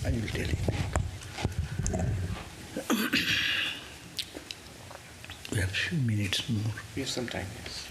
I will tell you. We have a few minutes more. We have some time, yes.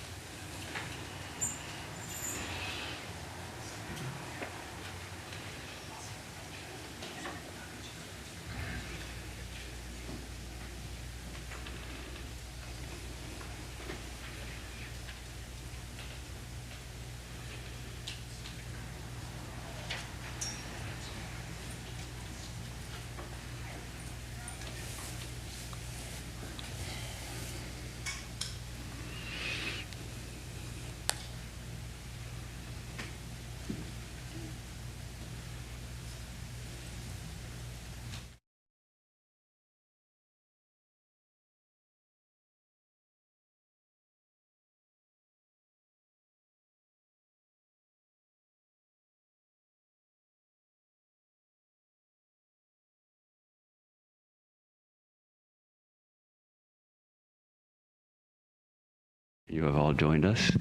You have all joined us.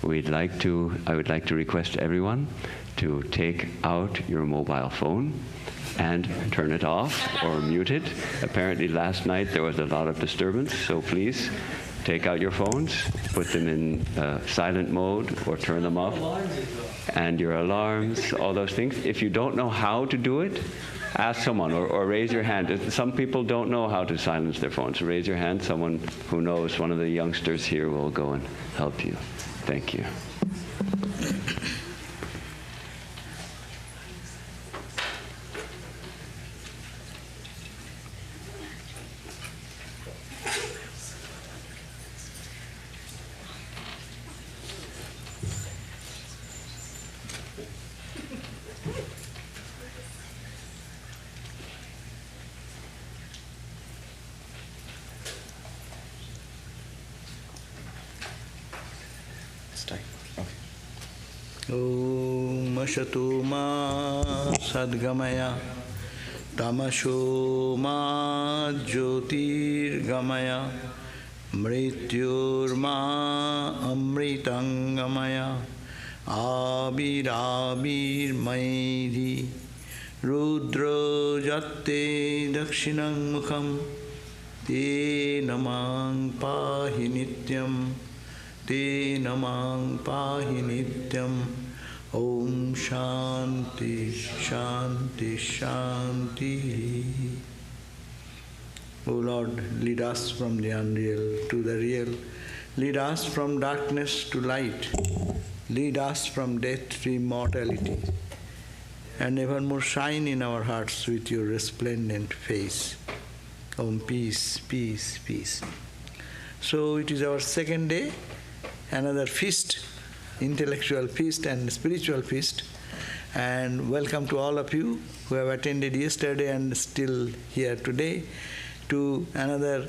I would like to request everyone to take out your mobile phone and turn it off or mute it. Apparently last night there was a lot of disturbance, so please take out your phones, put them in silent mode or turn them off. And your alarms, all those things. If you don't know how to do it, ask someone or raise your hand. Some people don't know how to silence their phones. Raise your hand. Someone who knows, one of the youngsters here will go and help you. Thank you. Om Ashato Ma Sadgamaya Tamasho Ma Jyotirgamaya Mrityurma Amritangamaya Abir Maidhi Rudra Jatte Dakshinang Mukham Te Namang Pahi Nityam Te Namang Pahi Nityam Om Shanti Shanti Shanti. O Lord, lead us from the unreal to the real. Lead us from darkness to light. Lead us from death to immortality. And evermore shine in our hearts with your resplendent face. Om peace, peace, peace. So it is our second day. Another feast, intellectual feast and spiritual feast. And welcome to all of you who have attended yesterday and still here today to another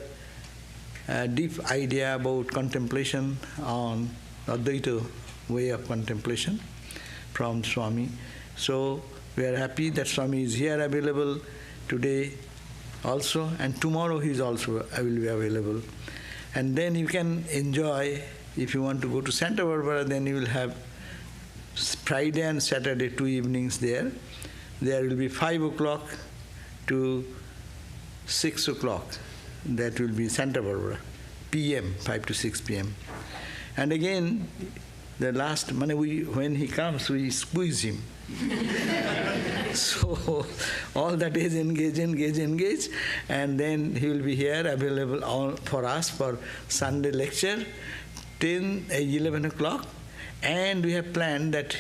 deep idea about contemplation on Advaita way of contemplation from Swami. So we are happy that Swami is here available today also, and tomorrow he is also will be available. And then you can enjoy. If you want to go to Santa Barbara, then you will have Friday and Saturday 2 evenings there. There will be 5 o'clock to 6 o'clock. That will be Santa Barbara, PM, 5 to 6 PM. And again, the last, when he comes, we squeeze him. So all that is engage, and then he will be here available for us for Sunday lecture, 11 o'clock, and we have planned that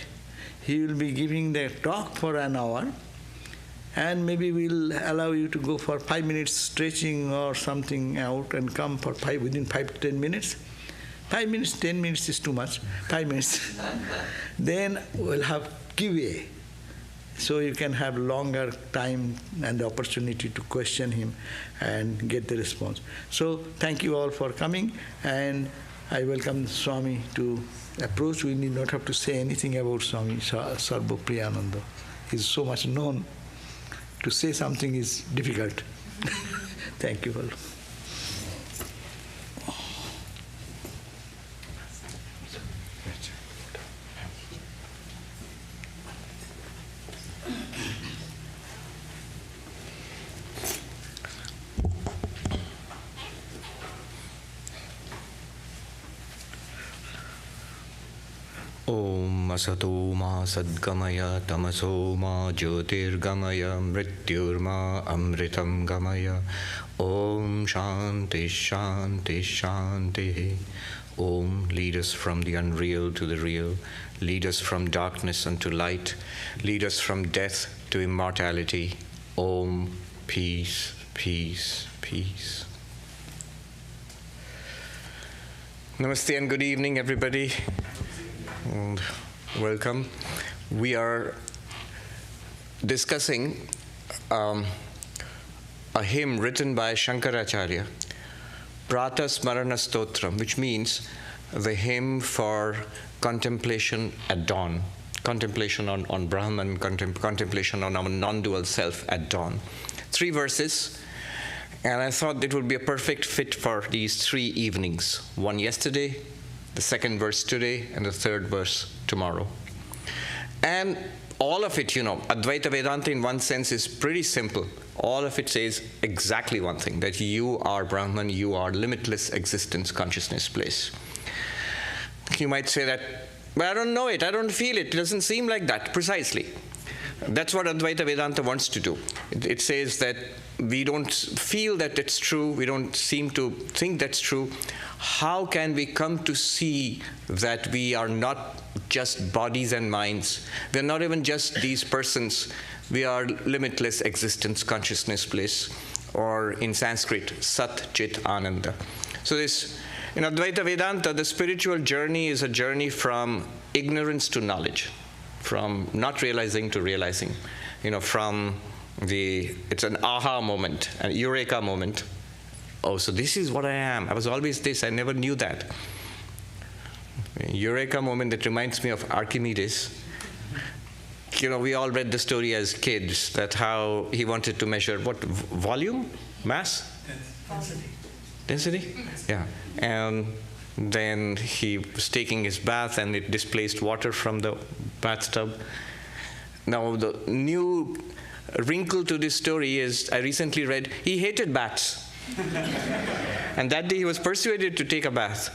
he will be giving the talk for an hour, and maybe we'll allow you to go for 5 minutes stretching or something out and come for within 5 to 10 minutes. 5 minutes, 10 minutes is too much, 5 minutes. Then we'll have QA, so you can have longer time and the opportunity to question him and get the response. So thank you all for coming, and I welcome Swami to approach. We need not have to say anything about Swami Sarvapriyananda. He is so much known. To say something is difficult. Thank you all. Om asato ma sadgamaya tamaso ma jyotirgamaya mrityurma amritam gamaya. Om shanti shanti shanti. Om, lead us from the unreal to the real. Lead us from darkness unto light. Lead us from death to immortality. Om, peace, peace, peace. Namaste and good evening, everybody. And welcome. We are discussing a hymn written by Shankara, prātaḥ smaraṇa stotram, which means the hymn for contemplation at dawn, contemplation on Brahman, contemplation on our non-dual self at dawn. 3 verses, and I thought it would be a perfect fit for these 3 evenings. One yesterday, the 2nd verse today, and the 3rd verse tomorrow. And all of it, Advaita Vedanta in one sense is pretty simple. All of it says exactly one thing, that you are Brahman, you are limitless existence, consciousness, bliss. You might say that, but I don't know it, I don't feel it doesn't seem like that. Precisely. That's what Advaita Vedanta wants to do. It says that we don't feel that it's true, we don't seem to think that's true. How can we come to see that we are not just bodies and minds? We're not even just these persons. We are limitless existence, consciousness, bliss, or in Sanskrit, Sat Chit Ananda. So this, in Advaita Vedanta, the spiritual journey is a journey from ignorance to knowledge, from not realizing to realizing, it's an aha moment, an eureka moment. Oh, so this is what I am. I was always this, I never knew that. Eureka moment that reminds me of Archimedes. We all read the story as kids, that how he wanted to measure what, volume? Mass? Density? Yeah. And then he was taking his bath and it displaced water from the bathtub. Now the new wrinkle to this story is, I recently read, he hated baths. And that day he was persuaded to take a bath,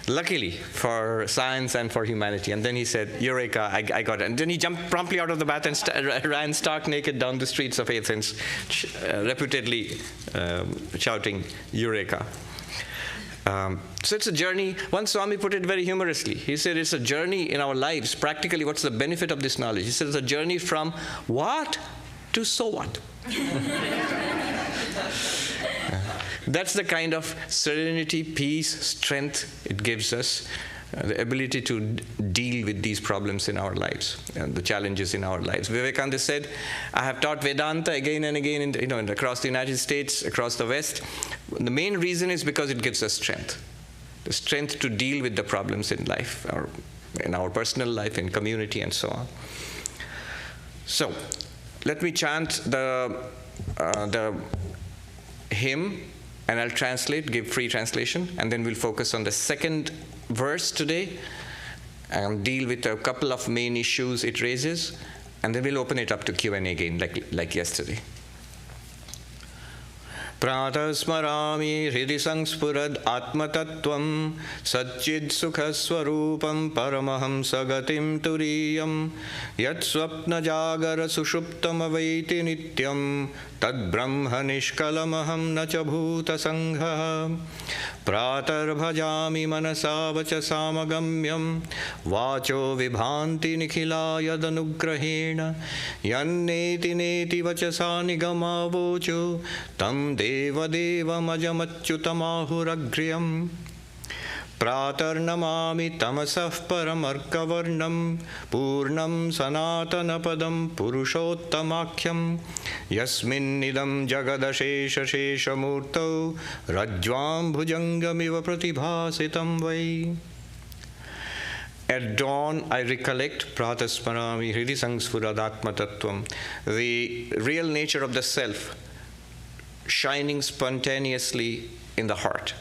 luckily for science and for humanity. And then he said, Eureka, I got it. And then he jumped promptly out of the bath and ran stark naked down the streets of Athens, reputedly shouting, Eureka. So it's a journey. One Swami put it very humorously. He said it's a journey in our lives. Practically, what's the benefit of this knowledge? He said it's a journey from what to so what. That's the kind of serenity, peace, strength it gives us, the ability to deal with these problems in our lives and the challenges in our lives. Vivekananda said, I have taught Vedanta again and again across the United States, across the West. The main reason is because it gives us strength. The strength to deal with the problems in life, or in our personal life, in community, and so on. So, let me chant the hymn, and I'll translate, give free translation, and then we'll focus on the 2nd verse today and deal with a couple of main issues it raises, and then we'll open it up to Q&A again, like yesterday. Prātaḥ smaraṇi hridi saṅspurad atmatattvam satchid sukha swarupam paramaham sagatim turiyam yat swapna jagara sushuptam avaiti nityam tad brahma nishkalamaham na cha bhuta sangha pratar bhajami manasa vacha samagamyam vacho vibhanti nikhilaya danugrahena yanneti neti vachasa nigama vocho tam Deva Deva Majamachyutamahuraghriyam Pratarnamami tamasah paramarkavarnam Purnam sanatanapadam purushottamakyam Yasmin nidam jagadashesha shesha murtau Rajvam bhujangamiva pratibhasitam vai. At dawn, I recollect, prātaḥ smaraṇi hridi saṅspurad atmatattvam, the real nature of the self, shining spontaneously in the heart.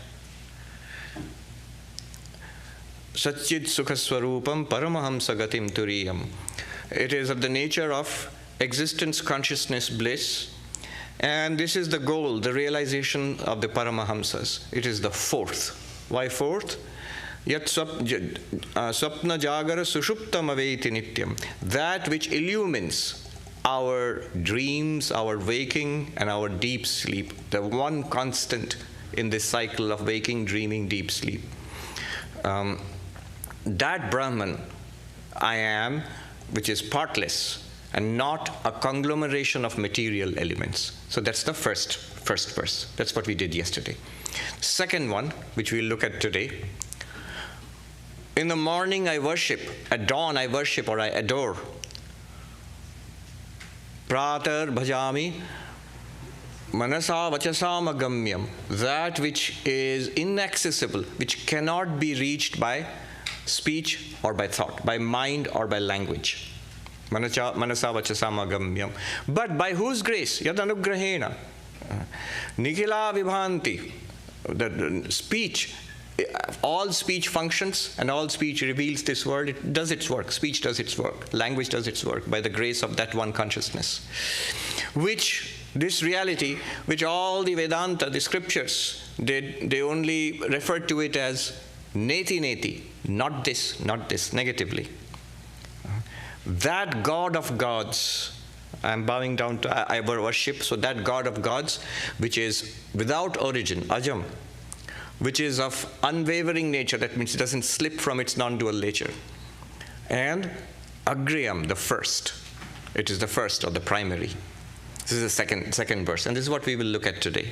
Satchid sukha swarupam paramahamsa gatim turiyam. It is of the nature of existence, consciousness, bliss. And this is the goal, the realization of the Paramahamsas. It is the 4th. Why 4th? Yat swapna jagara sushuptam aveti nityam. That which illumines our dreams, our waking, and our deep sleep. The one constant in this cycle of waking, dreaming, deep sleep. That Brahman I am, which is partless and not a conglomeration of material elements. So that's the first verse. That's what we did yesterday. Second one, which we'll look at today. In the morning I worship, at dawn I worship or I adore. Prātaḥ bhajami manasa vachasam agamyam. That which is inaccessible, which cannot be reached by speech or by thought, by mind or by language. Manasa vachasam agamyam. But by whose grace? Yad anugrahena. Nikhila vibhanti. The speech, all speech functions and all speech reveals this world. It does its work. Speech does its work. Language does its work by the grace of that one consciousness. Which, this reality, which all the Vedanta, the scriptures, they only refer to it as neti, not this, negatively. That God of gods, I'm bowing down to, I worship, so that God of gods, which is without origin, ajam, which is of unwavering nature, that means it doesn't slip from its non-dual nature. And agriyam, the first. It is the first or the primary. This is the second verse, and this is what we will look at today.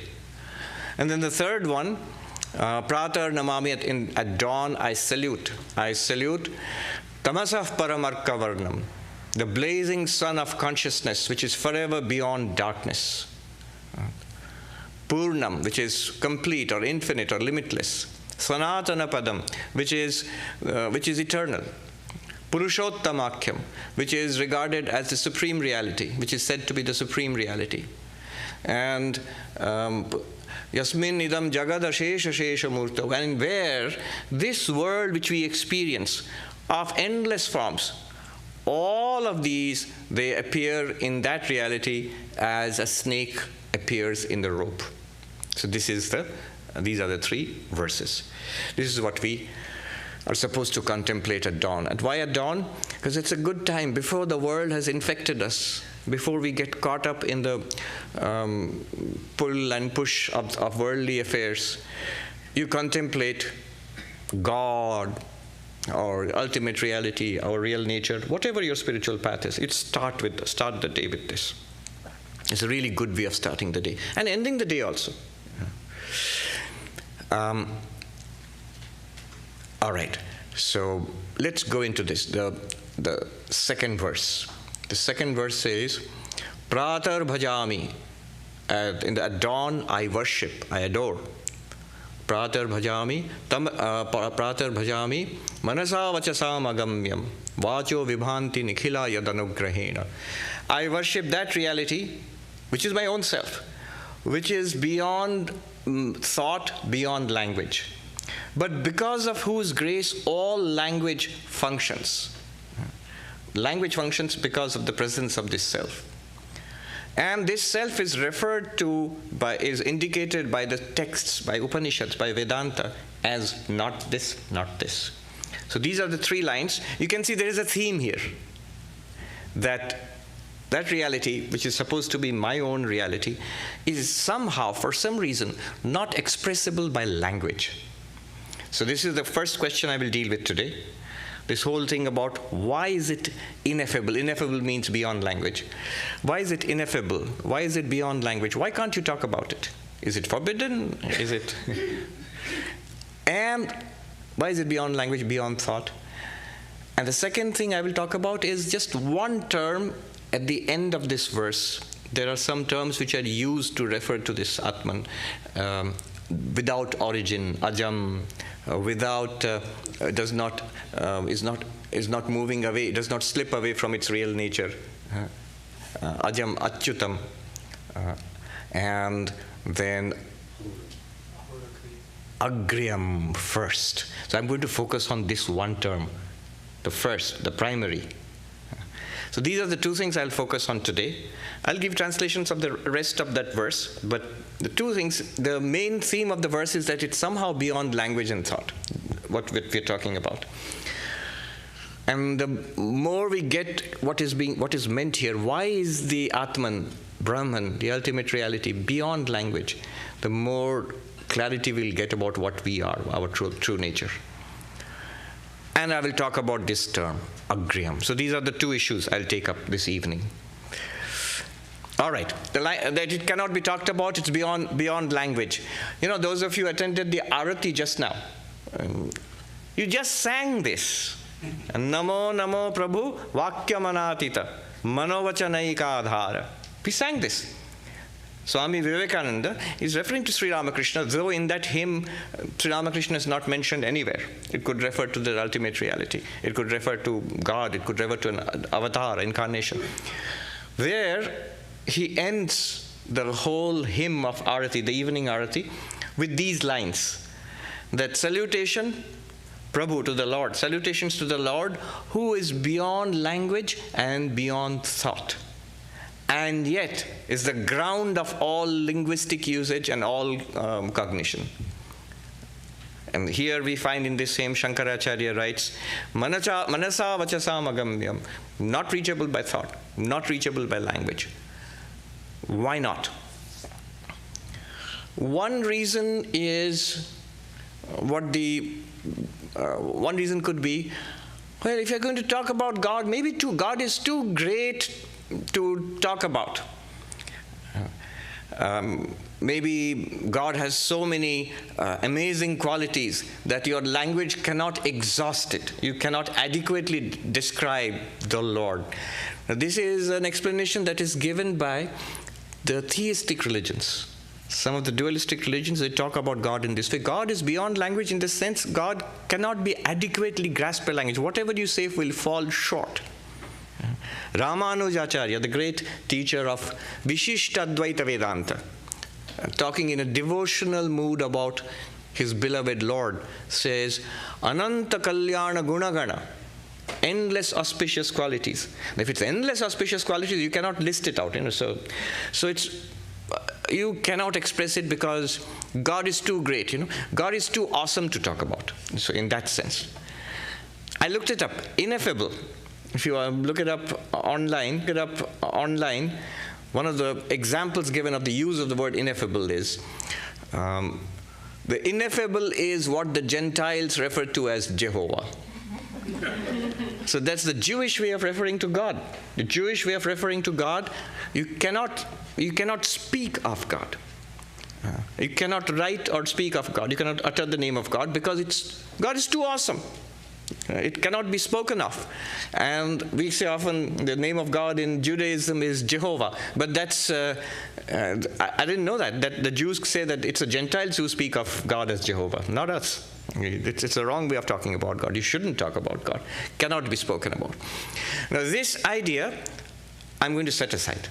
And then the third one, Prātaḥ namami, at dawn I salute. I salute tamasah paramarka varnam, the blazing sun of consciousness, which is forever beyond darkness. Purnam, which is complete or infinite or limitless. Sanatana padam, which is eternal. Purushottamakyam, which is regarded as the supreme reality, which is said to be the supreme reality. And Yasmin idam jagad ashesha shesha murta, and where this world which we experience of endless forms, all of these, they appear in that reality as a snake appears in the rope. So these are the three verses. This is what we are supposed to contemplate at dawn. And why at dawn? Because it's a good time before the world has infected us, before we get caught up in the pull and push of worldly affairs. You contemplate God, or ultimate reality, our real nature, whatever your spiritual path is. Start the day with this. It's a really good way of starting the day and ending the day also. All right, so let's go into this. The second verse. The second verse says, Prātaḥ bhajami. At dawn I worship, I adore. Prātaḥ bhajami, manasa vachasam agamyam, vacho vibhanti nikhila yadanugrahena. I worship that reality, which is my own self, which is beyond thought, beyond language. But because of whose grace all language functions. Language functions because of the presence of this self. And this self is is indicated by the texts, by Upanishads, by Vedanta, as not this, not this. So these are the three lines. You can see there is a theme here. That reality, which is supposed to be my own reality, is somehow, for some reason, not expressible by language. So this is the first question I will deal with today. This whole thing about why is it ineffable? Ineffable means beyond language. Why is it ineffable? Why is it beyond language? Why can't you talk about it? Is it forbidden? Is it? And why is it beyond language, beyond thought? And the second thing I will talk about is just one term at the end of this verse. There are some terms which are used to refer to this Atman. Without origin, ajam, without, is not moving away, does not slip away from its real nature. Ajam, achyutam. And then agriyam first. So I'm going to focus on this one term, the first, the primary. So these are the two things I'll focus on today. I'll give translations of the rest of that verse, but the two things, the main theme of the verse is that it's somehow beyond language and thought. what we're talking about. And the more we get what is meant here, why is the Atman, Brahman, the ultimate reality, beyond language, the more clarity we'll get about what we are, our true nature. And I will talk about this term, agriyam. So these are the two issues I'll take up this evening. All right, that it cannot be talked about, it's beyond language. You know, those of you who attended the Arati just now, you just sang this. Namo Namo Prabhu Vakyamanatita Manovachanaika Adhara. We sang this. Swami Vivekananda is referring to Sri Ramakrishna, though in that hymn, Sri Ramakrishna is not mentioned anywhere. It could refer to the ultimate reality. It could refer to God. It could refer to an avatar, incarnation. There, he ends the whole hymn of Arati, the evening Arati, with these lines. That salutation, Prabhu, to the Lord. Salutations to the Lord, who is beyond language and beyond thought, and yet is the ground of all linguistic usage and all cognition. And here we find in this same Shankaracharya writes, Manasa vachasam agamyam, not reachable by thought, not reachable by language. Why not? One reason is one reason could be, well, if you're going to talk about God, maybe God is too great to talk about. Maybe God has so many amazing qualities that your language cannot exhaust it. You cannot adequately describe the Lord. Now, this is an explanation that is given by the theistic religions. Some of the dualistic religions, they talk about God in this way. God is beyond language in the sense God cannot be adequately grasped by language. Whatever you say will fall short. Ramanujacharya, the great teacher of Vishishtadvaita Vedanta, talking in a devotional mood about his beloved Lord, says, Ananta Kalyana Gunagana, endless auspicious qualities. If it's endless auspicious qualities, you cannot list it out. So it's you cannot express it because God is too great. God is too awesome to talk about. So in that sense, I looked it up. Ineffable. If you look it up online, one of the examples given of the use of the word ineffable is, the ineffable is what the Gentiles refer to as Jehovah. So that's the Jewish way of referring to God. The Jewish way of referring to God, you cannot speak of God. You cannot write or speak of God. You cannot utter the name of God because God is too awesome. It cannot be spoken of. And we say often the name of God in Judaism is Jehovah. But that's, I didn't know that the Jews say that it's the Gentiles who speak of God as Jehovah, not us. It's a wrong way of talking about God. You shouldn't talk about God. Cannot be spoken about. Now this idea, I'm going to set aside.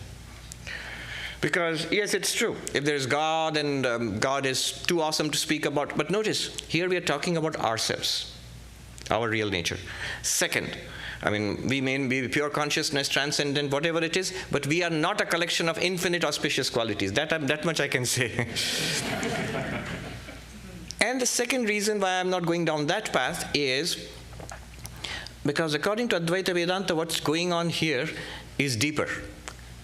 Because yes, it's true. If there is God and God is too awesome to speak about, but notice, here we are talking about ourselves. Our real nature. Second, we may be pure consciousness, transcendent, whatever it is, but we are not a collection of infinite auspicious qualities. That much I can say. And the second reason why I'm not going down that path is because according to Advaita Vedanta, what's going on here is deeper.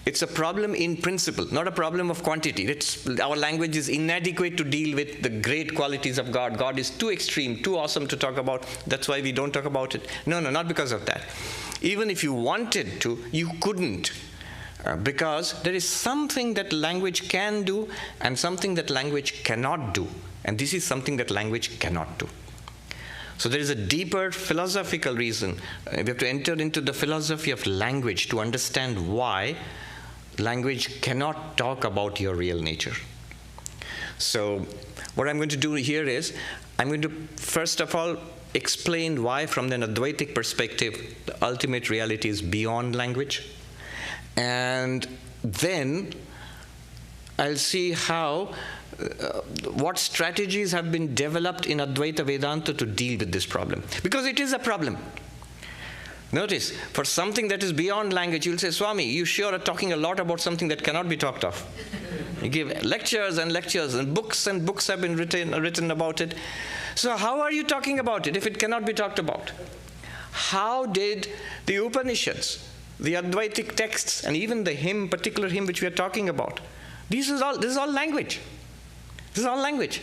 It's a problem in principle, not a problem of quantity. Our language is inadequate to deal with the great qualities of God. God is too extreme, too awesome to talk about. That's why we don't talk about it. No, not because of that. Even if you wanted to, you couldn't. Because there is something that language can do and something that language cannot do. And this is something that language cannot do. So there is a deeper philosophical reason. We have to enter into the philosophy of language to understand why language cannot talk about your real nature. So what I'm going to do here is, I'm going to first of all explain why from an Advaitic perspective, the ultimate reality is beyond language. And then I'll see how, what strategies have been developed in Advaita Vedanta to deal with this problem. Because it is a problem. Notice, for something that is beyond language, you'll say, Swami, you sure are talking a lot about something that cannot be talked of. You give lectures, and books have been written about it. So how are you talking about it if it cannot be talked about? How did the Upanishads, the Advaitic texts, and even the particular hymn which we are talking about, this is all language. This is all language.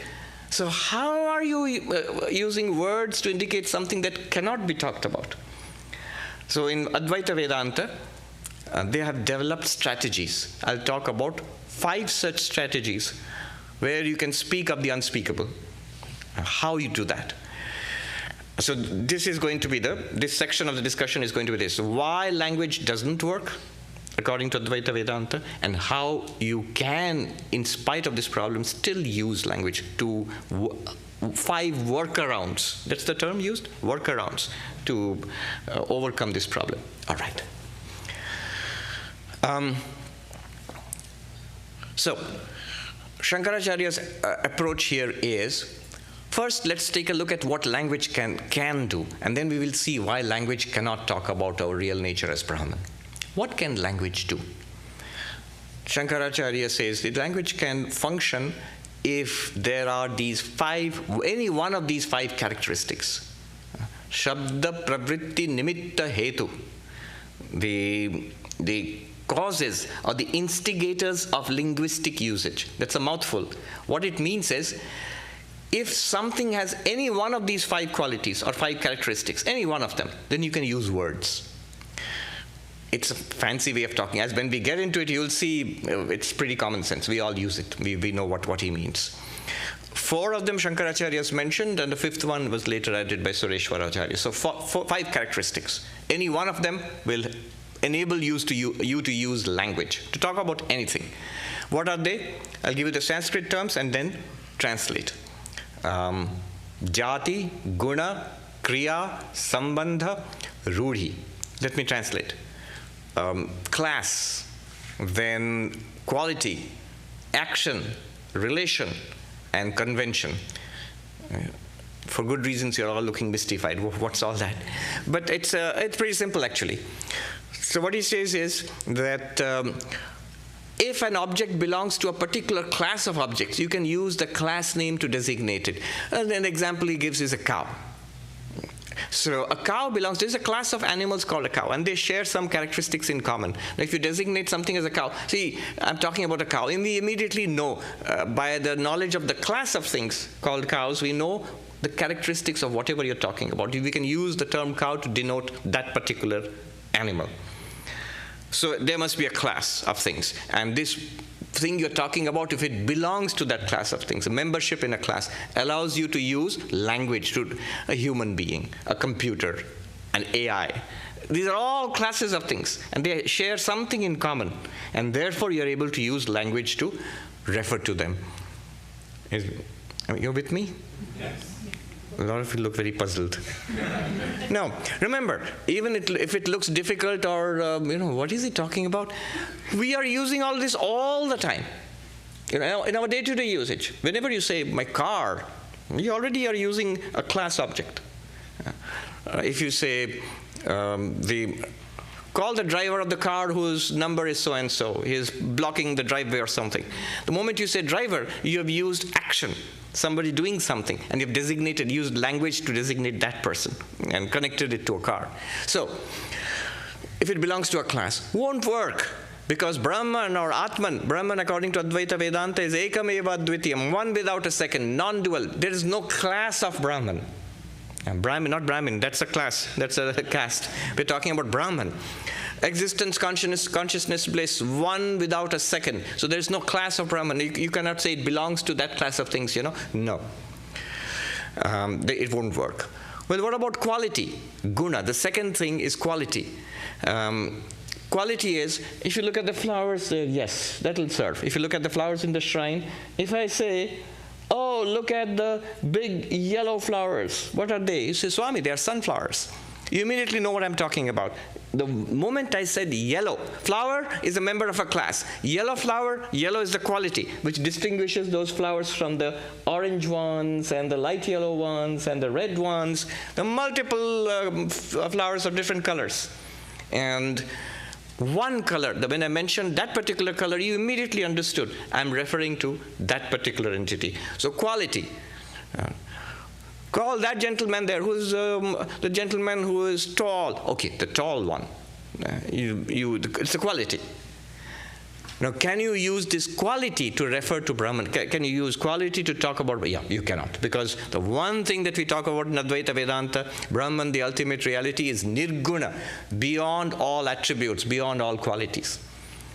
So how are you using words to indicate something that cannot be talked about? So in Advaita Vedanta, they have developed strategies. I'll talk about 5 such strategies where you can speak of the unspeakable. How you do that. So this is going to be this section of the discussion is going to be this. Why language doesn't work, according to Advaita Vedanta, and how you can, in spite of this problem, still use language to 5 workarounds. That's the term used? Workarounds to overcome this problem. All right. So Shankaracharya's approach here is, first let's take a look at what language can do, and then we will see why language cannot talk about our real nature as Brahman. What can language do? Shankaracharya says that language can function if there are any one of these 5 characteristics. Shabda pravritti nimitta hetu. The causes or the instigators of linguistic usage. That's a mouthful. What it means is, if something has any one of these 5 qualities or 5 characteristics, any one of them, then you can use words. It's a fancy way of talking. As when we get into it, you'll see it's pretty common sense. We all use it. We know what he means. 4 of them Shankaracharya has mentioned, and the 5th one was later added by Sureshwaracharya. So 5 characteristics. Any one of them will enable you to use language, to talk about anything. What are they? I'll give you the Sanskrit terms and then translate. Jati, Guna, Kriya, Sambandha, Rudhi. Let me translate. Class, then quality, action, relation, and convention. For good reasons, you're all looking mystified. What's all that? But it's pretty simple, actually. So what he says is that if an object belongs to a particular class of objects, you can use the class name to designate it. And an example he gives is a cow. So a cow there's a class of animals called a cow, and they share some characteristics in common. If you designate something as a cow, see, I'm talking about a cow, and we immediately know, by the knowledge of the class of things called cows, we know the characteristics of whatever you're talking about. We can use the term cow to denote that particular animal. So there must be a class of things, and this thing you're talking about, if it belongs to that class of things, a membership in a class allows you to use language to a human being, a computer, an AI. These are all classes of things, and they share something in common, and therefore you're able to use language to refer to them. You're with me? Yes. A lot of you look very puzzled. Now, remember, even if it looks difficult or, what is he talking about? We are using all this all the time. In our day-to-day usage. Whenever you say, my car, you already are using a class object. If you say, call the driver of the car whose number is so-and-so, he is blocking the driveway or something. The moment you say driver, you have used action. Somebody doing something, and you've used language to designate that person and connected it to a car. So, if it belongs to a class, won't work, because Brahman or Atman, Brahman according to Advaita Vedanta is ekam eva dvitiyam, one without a second, non-dual. There is no class of Brahman. And Brahmin, not Brahmin, that's a class, that's a caste. We're talking about Brahman. Existence, consciousness, bliss, one without a second. So there's no class of Brahman. You cannot say it belongs to that class of things, No. It won't work. Well, what about quality? Guna. The second thing is quality. Quality is, if you look at the flowers there, yes, that will serve. If you look at the flowers in the shrine, if I say, oh, look at the big yellow flowers. What are they? You say, Swami, they are sunflowers. You immediately know what I'm talking about. the moment I said yellow, flower is a member of a class. Yellow flower, yellow is the quality, which distinguishes those flowers from the orange ones and the light yellow ones and the red ones, the multiple flowers of different colors. And one color, when I mentioned that particular color, you immediately understood I'm referring to that particular entity. So quality. Call that gentleman there, who's the gentleman who is tall. Okay, the tall one. It's a quality. Now, can you use this quality to refer to Brahman? Can you use quality to talk about? Yeah, you cannot. Because the one thing that we talk about in Advaita Vedanta, Brahman, the ultimate reality, is nirguna, beyond all attributes, beyond all qualities.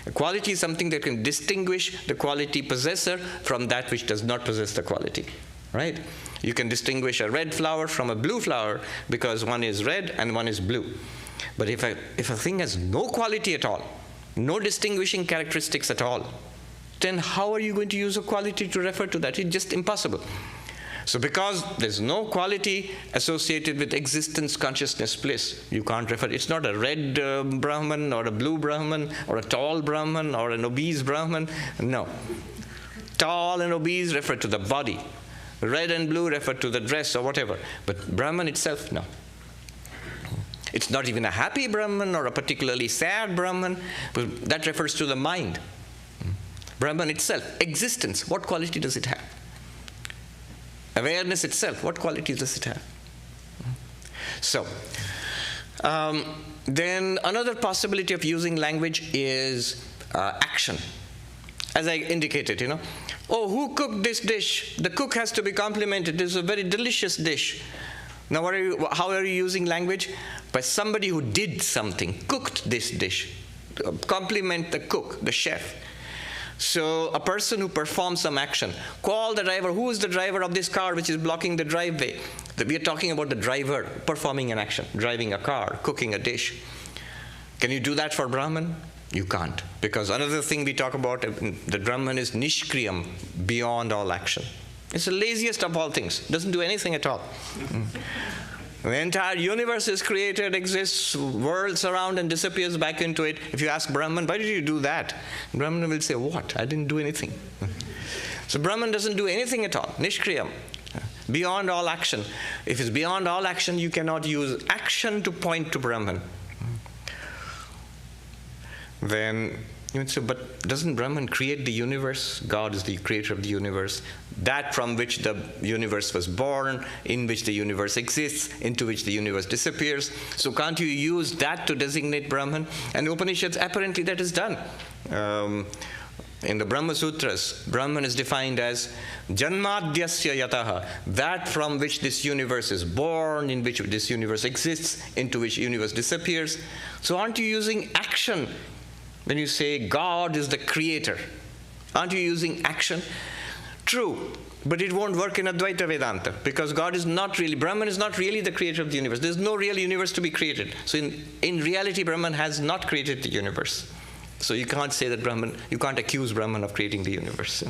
A quality is something that can distinguish the quality possessor from that which does not possess the quality. Right? You can distinguish a red flower from a blue flower because one is red and one is blue. But if a thing has no quality at all, no distinguishing characteristics at all, then how are you going to use a quality to refer to that? It's just impossible. So because there's no quality associated with existence, consciousness, bliss, you can't refer. It's not a red Brahman or a blue Brahman or a tall Brahman or an obese Brahman. No. Tall and obese refer to the body. Red and blue refer to the dress or whatever. But Brahman itself, no. It's not even a happy Brahman or a particularly sad Brahman, but that refers to the mind. Brahman itself, existence, what quality does it have? Awareness itself, what quality does it have? So, then another possibility of using language is action. As I indicated, oh, who cooked this dish? The cook has to be complimented. This is a very delicious dish. Now, how are you using language? By somebody who did something, cooked this dish. Compliment the cook, the chef. So a person who performs some action. Call the driver. Who is the driver of this car which is blocking the driveway? We are talking about the driver performing an action, driving a car, cooking a dish. Can you do that for Brahman? You can't. Because another thing we talk about, the Brahman is nishkriyam, beyond all action. It's the laziest of all things. Doesn't do anything at all. The entire universe is created, exists, whirls around and disappears back into it. If you ask Brahman, why did you do that? Brahman will say, what? I didn't do anything. So Brahman doesn't do anything at all. Nishkriyam. Beyond all action. If it's beyond all action, you cannot use action to point to Brahman. Then you would say, but doesn't Brahman create the universe? God is the creator of the universe. That from which the universe was born, in which the universe exists, into which the universe disappears. So can't you use that to designate Brahman? And Upanishads, apparently that is done. In the Brahma Sutras, Brahman is defined as janmadhyasya yataha, that from which this universe is born, in which this universe exists, into which universe disappears. So aren't you using action when you say God is the creator? Aren't you using action? True, but it won't work in Advaita Vedanta because God is not really, Brahman is not really the creator of the universe. There's no real universe to be created. So in reality, Brahman has not created the universe. So you can't say that Brahman, you can't accuse Brahman of creating the universe.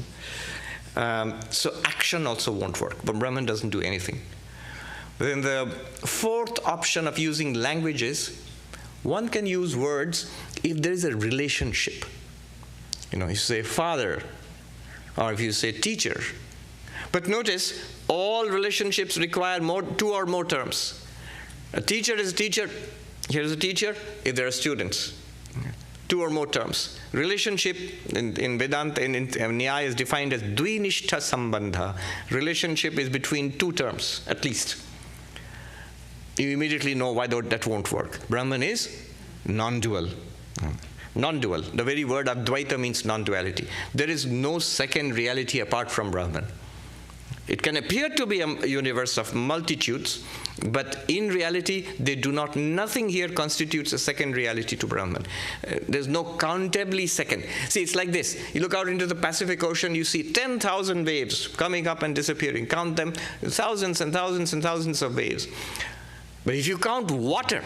So action also won't work, but Brahman doesn't do anything. Then the fourth option of using language is, one can use words if there is a relationship. You say father, or if you say teacher. But notice, all relationships require two or more terms. A teacher is a teacher. Here is a teacher if there are students. Two or more terms. Relationship in Vedanta, in Nyaya, is defined as dvinishta sambandha. Relationship is between two terms, at least. You immediately know why that won't work. Brahman is non-dual. Non-dual. The very word Advaita means non-duality. There is no second reality apart from Brahman. It can appear to be a universe of multitudes, but in reality, nothing here constitutes a second reality to Brahman. There's no countably second. See, it's like this. You look out into the Pacific Ocean, you see 10,000 waves coming up and disappearing. Count them, thousands and thousands and thousands of waves. But if you count water,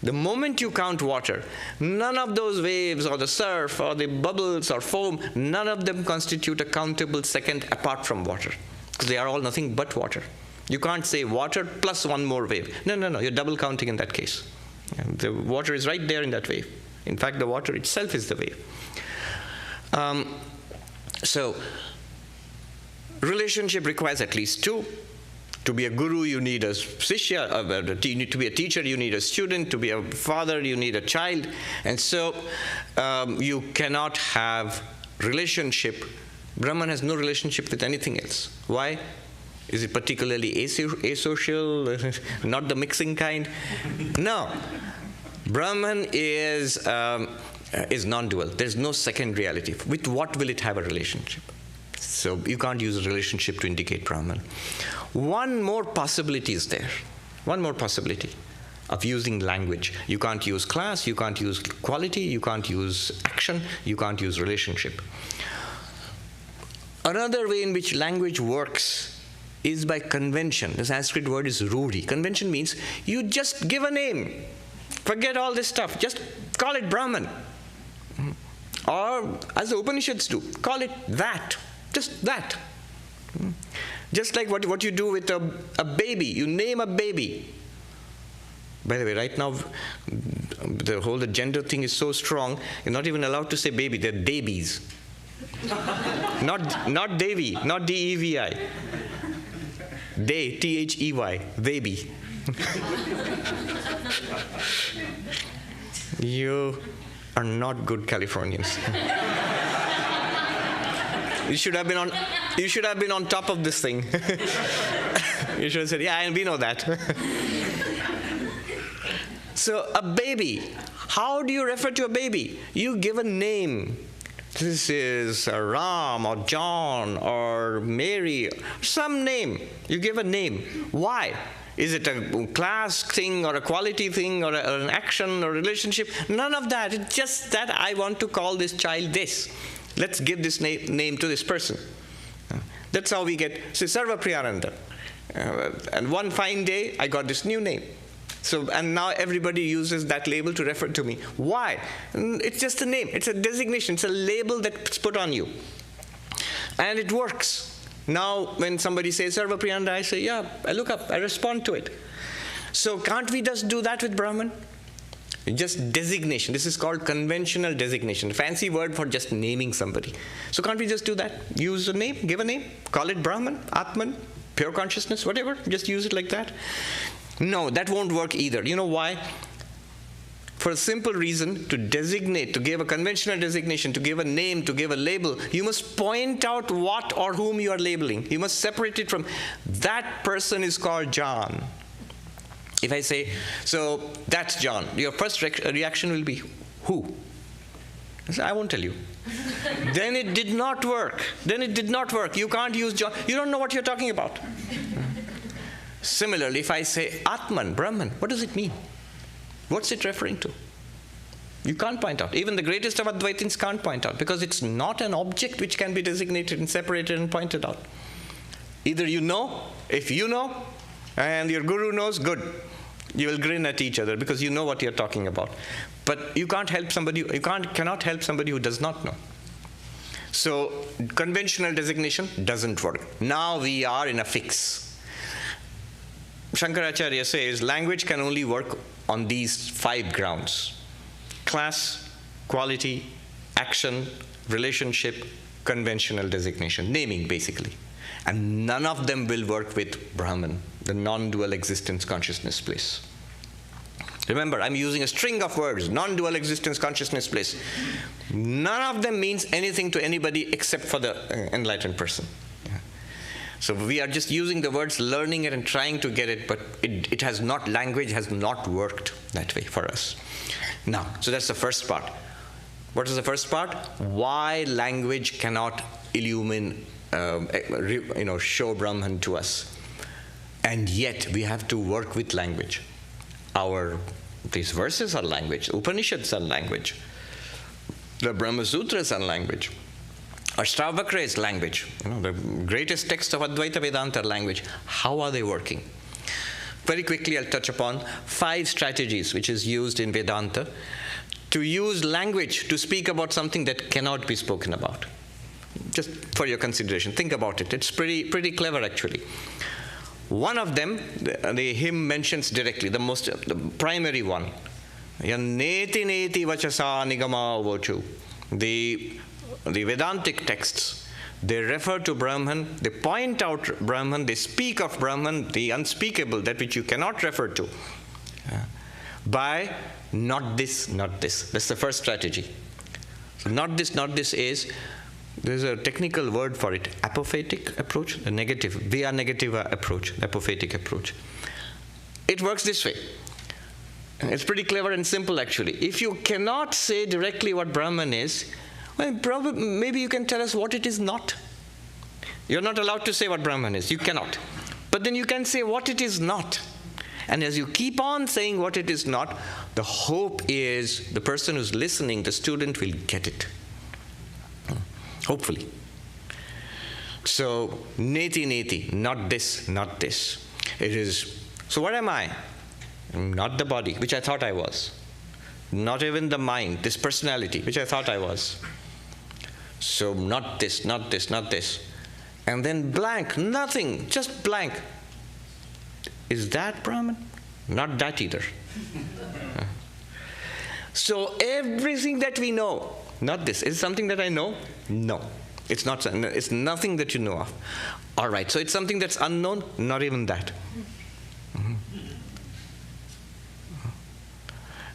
the moment you count water, none of those waves or the surf or the bubbles or foam, none of them constitute a countable second apart from water. Because they are all nothing but water. You can't say water plus one more wave. No, you're double counting in that case. And the water is right there in that wave. In fact, the water itself is the wave. So, relationship requires at least two. To be a guru, you need a shishya. To be a teacher, you need a student. To be a father, you need a child. And so, you cannot have relationship. Brahman has no relationship with anything else. Why? Is it particularly asocial, not the mixing kind? No. Brahman is non-dual. There's no second reality. With what will it have a relationship? So you can't use a relationship to indicate Brahman. One more possibility is there. One more possibility of using language. You can't use class, you can't use quality, you can't use action, you can't use relationship. Another way in which language works is by convention. The Sanskrit word is rudi. Convention means you just give a name. Forget all this stuff. Just call it Brahman. Or, as the Upanishads do, call it that. Just that. Just like what you do with a baby. You name a baby. By the way, right now, the gender thing is so strong, you're not even allowed to say baby. They're babies. Not Devi, not D-E-V-I. They, T-H-E-Y, baby. You are not good Californians. You should have been on top of this thing. You should have said, yeah, and we know that. So a baby, how do you refer to a baby? You give a name. This is Ram or John or Mary, some name. You give a name. Why? Is it a class thing or a quality thing or an action or relationship? None of that. It's just that I want to call this child this. Let's give this name to this person. That's how we get Sarvapriyananda. And one fine day, I got this new name. So, and now everybody uses that label to refer to me. Why? It's just a name. It's a designation. It's a label that's put on you. And it works. Now, when somebody says Sarvapriyananda, I say, yeah, I look up, I respond to it. So can't we just do that with Brahman? Just designation. This is called conventional designation. Fancy word for just naming somebody. So can't we just do that? Use a name, give a name, call it Brahman, Atman, pure consciousness, whatever. Just use it like that. No, that won't work either. You know why? For a simple reason, to designate, to give a conventional designation, to give a name, to give a label, you must point out what or whom you are labeling. You must separate it from that person is called John. If I say, so that's John, your first reaction will be, who? I say, I won't tell you. Then it did not work. Then it did not work. You can't use John. You don't know what you're talking about. Similarly, if I say Atman, Brahman, what does it mean? What's it referring to? You can't point out. Even the greatest of Advaitins can't point out because it's not an object which can be designated and separated and pointed out. Either you know, if you know, and your guru knows, good. You will grin at each other because you know what you're talking about. But you can't help somebody, cannot help somebody who does not know. So conventional designation doesn't work. Now we are in a fix. Shankaracharya says language can only work on these 5 grounds: class, quality, action, relationship, conventional designation, naming basically. And none of them will work with Brahman, the non-dual existence consciousness place. Remember, I'm using a string of words, non-dual existence consciousness place. None of them means anything to anybody except for the enlightened person. So we are just using the words, learning it and trying to get it, but it has not, language has not worked that way for us. Now, so that's the first part. What is the first part? Why language cannot illumine, show Brahman to us. And yet we have to work with language. These verses are language, Upanishads are language, the Brahma Sutras are language. Ashtavakra is language. The greatest text of Advaita Vedanta language. How are they working? Very quickly, I'll touch upon 5 strategies which is used in Vedanta to use language to speak about something that cannot be spoken about. Just for your consideration, think about it. It's pretty clever, actually. One of them, the hymn mentions directly, the primary one. Neti neti vachasa nigama vochu. The Vedantic texts, they refer to Brahman, they point out Brahman, they speak of Brahman, the unspeakable, that which you cannot refer to, by not this, not this. That's the first strategy. So not this is, there's a technical word for it, apophatic approach, the negative, via negativa approach, the apophatic approach. It works this way. It's pretty clever and simple, actually. If you cannot say directly what Brahman is, well, maybe you can tell us what it is not. You're not allowed to say what Brahman is. You cannot. But then you can say what it is not. And as you keep on saying what it is not, the hope is the person who's listening, the student, will get it. Hopefully. So, neti neti, not this, not this. It is, so what am I? I'm not the body, which I thought I was. Not even the mind, this personality, which I thought I was. So not this, not this, not this. And then blank, nothing, just blank. Is that Brahman? Not that either. So everything that we know, not this. Is it something that I know? No. It's not. It's nothing that you know of. All right, so it's something that's unknown? Not even that.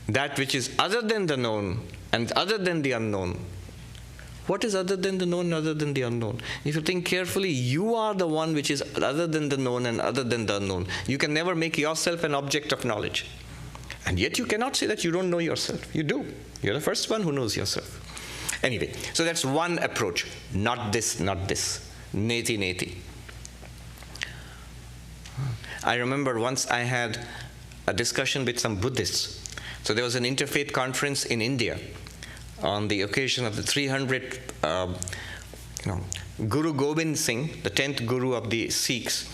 That which is other than the known and other than the unknown. What is other than the known, other than the unknown? If you think carefully, you are the one which is other than the known and other than the unknown. You can never make yourself an object of knowledge. And yet you cannot say that you don't know yourself. You do. You're the first one who knows yourself. Anyway, so that's one approach. Not this, not this. Neti, neti. I remember once I had a discussion with some Buddhists. So there was an interfaith conference in India on the occasion of the 300th, Guru Gobind Singh, the 10th Guru of the Sikhs.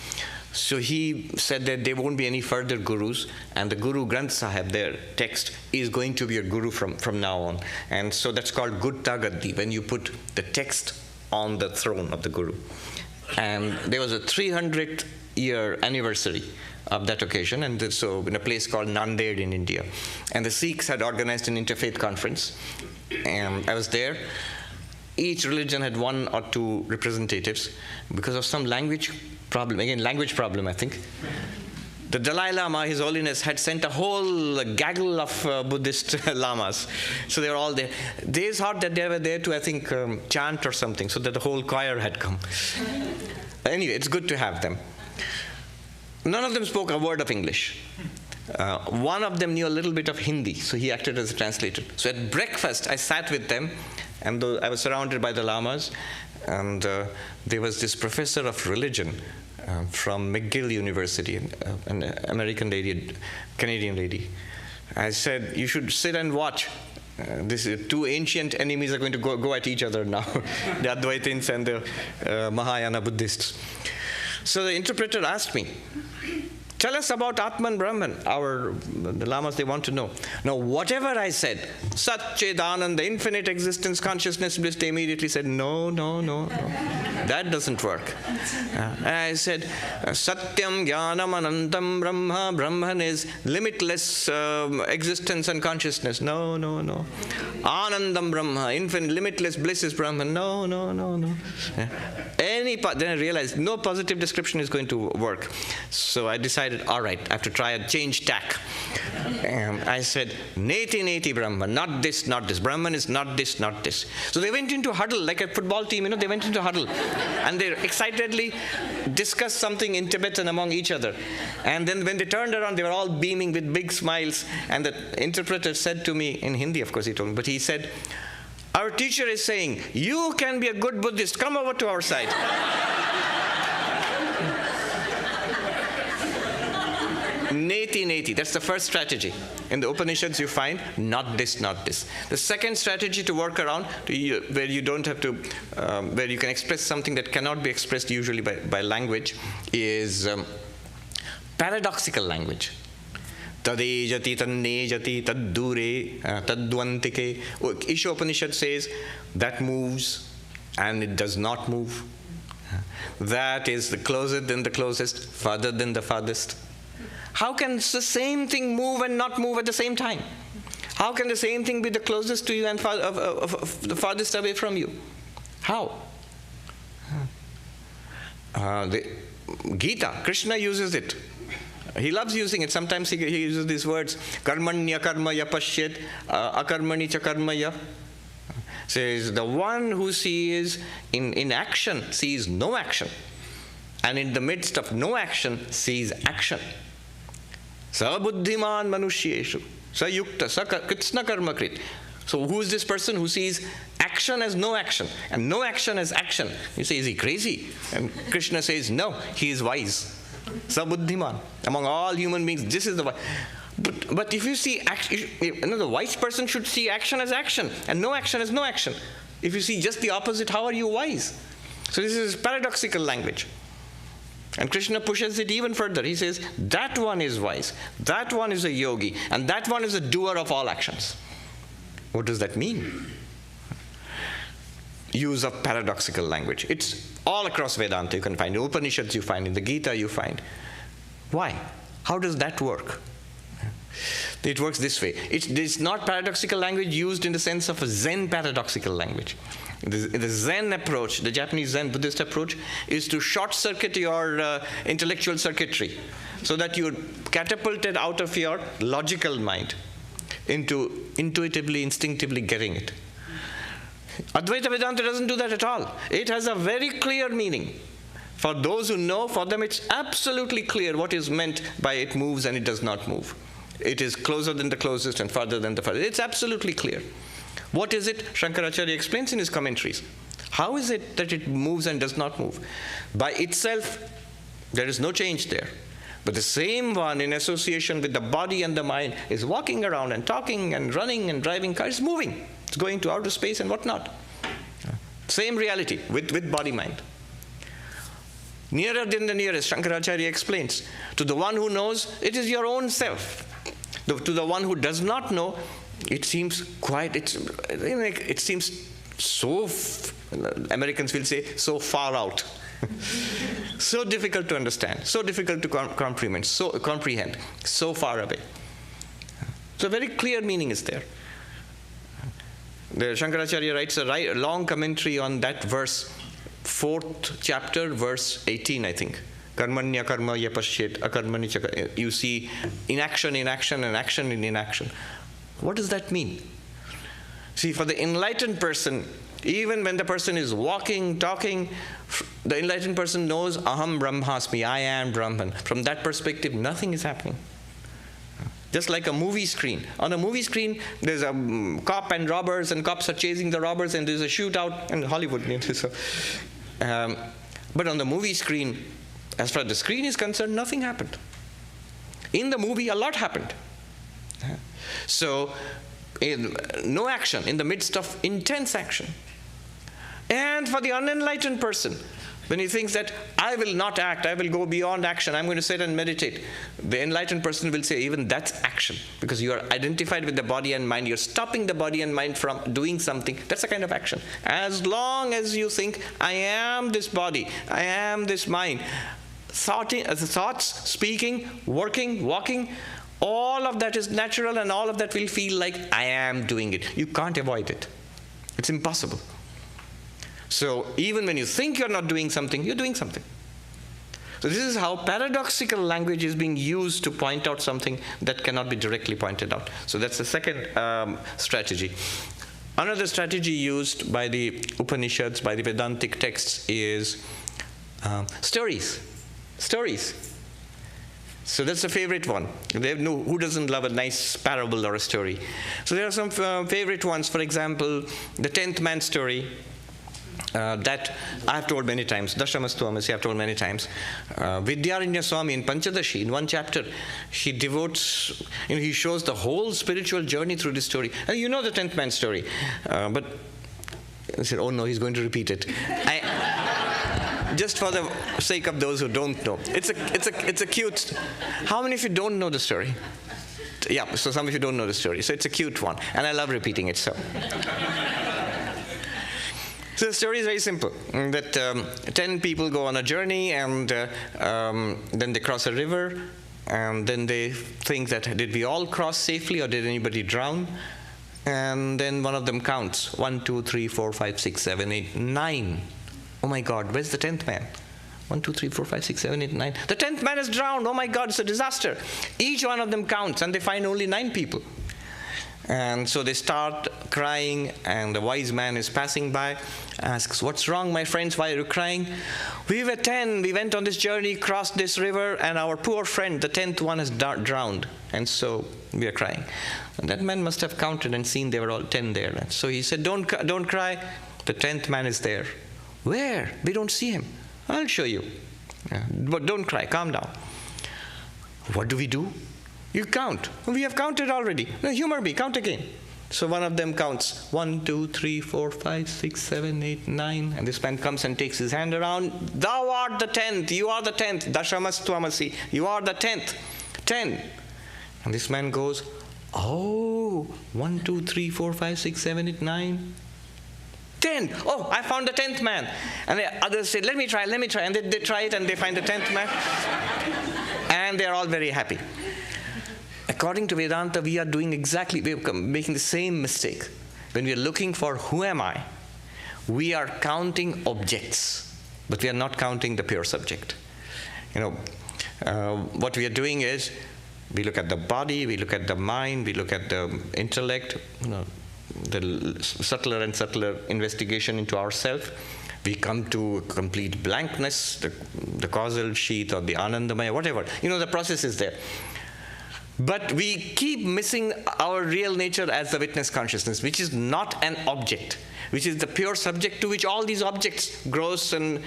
So he said that there won't be any further gurus, and the Guru Granth Sahib, their text, is going to be a guru from now on. And so that's called Gutta Gaddi, when you put the text on the throne of the Guru. And there was a 300th year anniversary of that occasion, and so in a place called Nanded in India. And the Sikhs had organized an interfaith conference, and I was there. Each religion had one or two representatives. Because of some language problem, again, language problem, I think, the Dalai Lama, His Holiness, had sent a whole gaggle of Buddhist lamas. So they were all there. They thought that they were there to, I think, chant or something, so that the whole choir had come. Anyway, it's good to have them. None of them spoke a word of English. One of them knew a little bit of Hindi, so he acted as a translator. So at breakfast, I sat with them, and I was surrounded by the lamas, and there was this professor of religion from McGill University, an American lady, Canadian lady. I said, you should sit and watch. These two ancient enemies are going to go at each other now, the Advaitins and the Mahayana Buddhists. So the interpreter asked me, tell us about Atman Brahman. The lamas, they want to know. Now, whatever I said, Sat Chit Ananda, infinite existence, consciousness, bliss, they immediately said, no. That doesn't work. I said, Satyam Jnanam Anantam Brahma. Brahman is limitless existence and consciousness. No. Anandam Brahma, infinite, limitless bliss is Brahman. No. Then I realized no positive description is going to work. So I decided, all right, I have to try a change tack. And I said, neti neti Brahma, not this, not this. Brahman is not this, not this. So they went into huddle, like a football team, they went into huddle. And they excitedly discussed something in Tibetan among each other. And then when they turned around, they were all beaming with big smiles. And the interpreter said to me, in Hindi, of course he told me, but he said, our teacher is saying, you can be a good Buddhist, come over to our side. Neti neti, that's the first strategy. In the Upanishads you find, not this, not this. The second strategy to work around, where you don't have to, where you can express something that cannot be expressed usually by language, is paradoxical language. Tadejati, tannejati, taddure, taddvantike. Isha Upanishad says, that moves and it does not move. That is the closer than the closest, farther than the farthest. How can the same thing move and not move at the same time? How can the same thing be the closest to you and the farthest away from you? How? The Gita, Krishna uses it. He loves using it. Sometimes he uses these words, karmanya karmaya pashyet, akarmani cha karmaya. Says, the one who sees in action sees no action, and in the midst of no action sees action. Sa buddhiman manushyeshu, sa yukta, sa kritsna karma krit. So who is this person who sees action as no action and no action as action? You say, is he crazy? And Krishna says, no, he is wise. Sa buddhiman. Among all human beings, this is the wise. But if you see action, the wise person should see action as action and no action as no action. If you see just the opposite, how are you wise? So this is paradoxical language. And Krishna pushes it even further. He says, that one is wise, that one is a yogi, and that one is a doer of all actions. What does that mean? Use of paradoxical language. It's all across Vedanta. You can find in Upanishads, you find in the Gita, you find. Why? How does that work? It works this way. It's not paradoxical language used in the sense of a Zen paradoxical language. The Zen approach, the Japanese Zen Buddhist approach, is to short-circuit your intellectual circuitry so that you're catapulted out of your logical mind into intuitively, instinctively getting it. Advaita Vedanta doesn't do that at all. It has a very clear meaning. For those who know, for them it's absolutely clear what is meant by it moves and it does not move. It is closer than the closest and farther than the farthest. It's absolutely clear. What is it? Shankaracharya explains in his commentaries. How is it that it moves and does not move? By itself, there is no change there. But the same one in association with the body and the mind is walking around and talking and running and driving cars, moving. It's going to outer space and whatnot. Same reality with body-mind. Nearer than the nearest, Shankaracharya explains. To the one who knows, it is your own self. To the one who does not know, it seems it seems so, Americans will say, so far out. So difficult to understand, so difficult to comprehend, so far away. So a very clear meaning is there. The Shankaracharya writes a long commentary on that verse, 4th chapter, verse 18, I think. Karmanya karma yapashyet akarmani chaka. You see inaction in action and action in inaction. What does that mean? See, for the enlightened person, even when the person is walking, talking, the enlightened person knows aham brahmasmi, I am Brahman. From that perspective, nothing is happening. Just like a movie screen. On a movie screen, there's a cop and robbers, and cops are chasing the robbers, and there's a shootout in Hollywood. But on the movie screen, as far as the screen is concerned, nothing happened. In the movie, a lot happened. So, no action in the midst of intense action. And for the unenlightened person, when he thinks that I will not act, I will go beyond action, I'm going to sit and meditate, the enlightened person will say even that's action, because you are identified with the body and mind, you're stopping the body and mind from doing something. That's a kind of action. As long as you think, I am this body, I am this mind, thoughts, speaking, working, walking, all of that is natural, and all of that will feel like I am doing it. You can't avoid it. It's impossible. So even when you think you're not doing something, you're doing something. So this is how paradoxical language is being used to point out something that cannot be directly pointed out. So that's the second strategy. Another strategy used by the Upanishads, by the Vedantic texts, is stories. Stories. So that's a favorite one. Who doesn't love a nice parable or a story? So there are some favorite ones. For example, the 10th man story. That I have told many times. Dashamastvamasi I have told many times. Vidyaranya Swami in Panchadashi, in one chapter, he devotes, he shows the whole spiritual journey through this story. And you know the 10th man story. But I said, oh no, he's going to repeat it. Just for the sake of those who don't know. It's a cute, how many of you don't know the story? Yeah, so some of you don't know the story. So it's a cute one. And I love repeating it, so. So the story is very simple, that 10 people go on a journey, and then they cross a river, And then they think that, did we all cross safely or did anybody drown? And then one of them counts, 1, 2, 3, 4, 5, 6, 7, 8, 9. Oh my God, where's the 10th man? 1, 2, 3, 4, 5, 6, 7, 8, 9. The 10th man has drowned. Oh my God, it's a disaster. Each one of them counts, and they find only 9 people. And so they start crying, and the wise man is passing by, asks, what's wrong, my friends? Why are you crying? We were 10. We went on this journey, crossed this river, and our poor friend, the 10th one, has drowned. And so we are crying. And that man must have counted and seen they were all 10 there. And so he said, don't cry. The 10th man is there. Where? We don't see him. I'll show you. Yeah. But don't cry. Calm down. What do? You count. We have counted already. No, humor me. Count again. So one of them counts. 1, 2, 3, 4, 5, 6, 7, 8, 9. And this man comes and takes his hand around. Thou art the 10th. You are the 10th. Dashamastvamasi. You are the 10th. 10. And this man goes, oh, 1, 2, 3, 4, 5, 6, 7, 8, 9. 10. Oh, I found the 10th man. And the others say, let me try. And they try it and they find the 10th man. And they're all very happy. According to Vedanta, we're making the same mistake. When we are looking for who am I, we are counting objects, but we are not counting the pure subject. What we are doing is, we look at the body, we look at the mind, we look at the intellect, the subtler and subtler investigation into ourselves. We come to complete blankness, the causal sheath or the anandamaya, whatever. The process is there. But we keep missing our real nature as the witness consciousness, which is not an object, which is the pure subject to which all these objects, gross and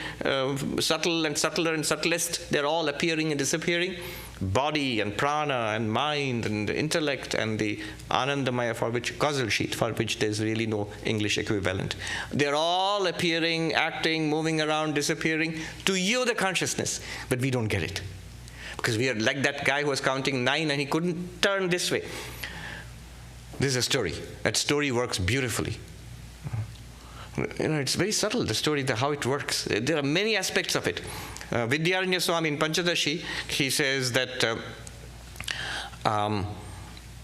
subtle and subtler and subtlest, they're all appearing and disappearing. Body and prana and mind and the intellect and the anandamaya, for which causal sheath, for which there's really no English equivalent. They're all appearing, acting, moving around, disappearing. To you, the consciousness, but we don't get it. Because we are like that guy who was counting 9 and he couldn't turn this way. This is a story. That story works beautifully. It's very subtle, the story, how it works. There are many aspects of it. Vidyaranya Swami in Panchadashi, he says that